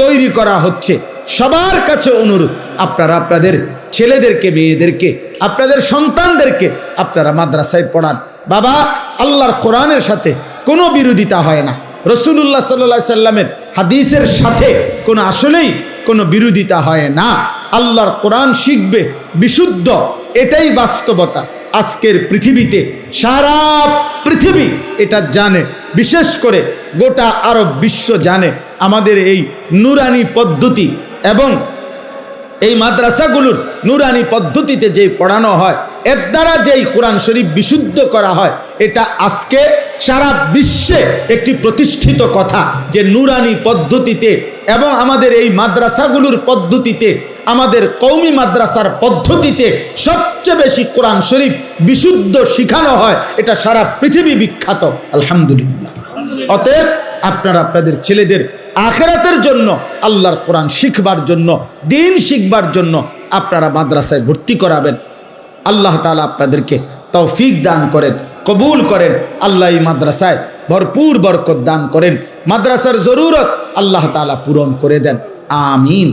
তৈরি করা হচ্ছে। সবার কাছে অনুরোধ, আপনারা আপনাদের ছেলেদেরকে, মেয়েদেরকে, আপনাদের সন্তানদেরকে আপনারা মাদ্রাসায় পড়ান। বাবা, আল্লাহর কোরআনের সাথে কোনো বিরোধিতা হয় না, রাসূলুল্লাহ সাল্লাল্লাহু আলাইহি সাল্লামের হাদিসের সাথে কোনো আসলেই কোনো বিরোধিতা হয় না। আল্লাহর কোরআন শিখবে বিশুদ্ধ, এটাই বাস্তবতা। আজকের পৃথিবীতে সারা পৃথিবী এটা জানে, বিশেষ করে গোটা আরব বিশ্ব জানে আমাদের এই নুরানি পদ্ধতি এবং এই মাদ্রাসাগুলোর নুরানি পদ্ধতিতে যেই পড়ানো হয়, এর দ্বারা যেই কোরআন শরীফ বিশুদ্ধ করা হয়, এটা আজকে সারা বিশ্বে একটি প্রতিষ্ঠিত কথা যে নুরানি পদ্ধতিতে এবং আমাদের এই মাদ্রাসাগুলোর পদ্ধতিতে, আমাদের কওমি মাদ্রাসার পদ্ধতিতে সবচেয়ে বেশি কোরআন শরীফ বিশুদ্ধ শিখানো হয়। এটা সারা পৃথিবী বিখ্যাত, আলহামদুলিল্লাহ। অতএব আপনারা আপনাদের ছেলেদের আখিরাতের জন্য, আল্লাহর কোরআন শিখবার জন্য, দ্বীন শিখবার জন্য আপনারা মাদ্রাসায় ভর্তি করাবেন। আল্লাহ তাআলা আপনাদেরকে তৌফিক দান করেন, কবুল করেন। আল্লাহ এই মাদ্রাসায় ভরপুর বরকত দান করেন, মাদ্রাসার জরুরত আল্লাহ তাআলা পূরণ করে দেন। আমিন।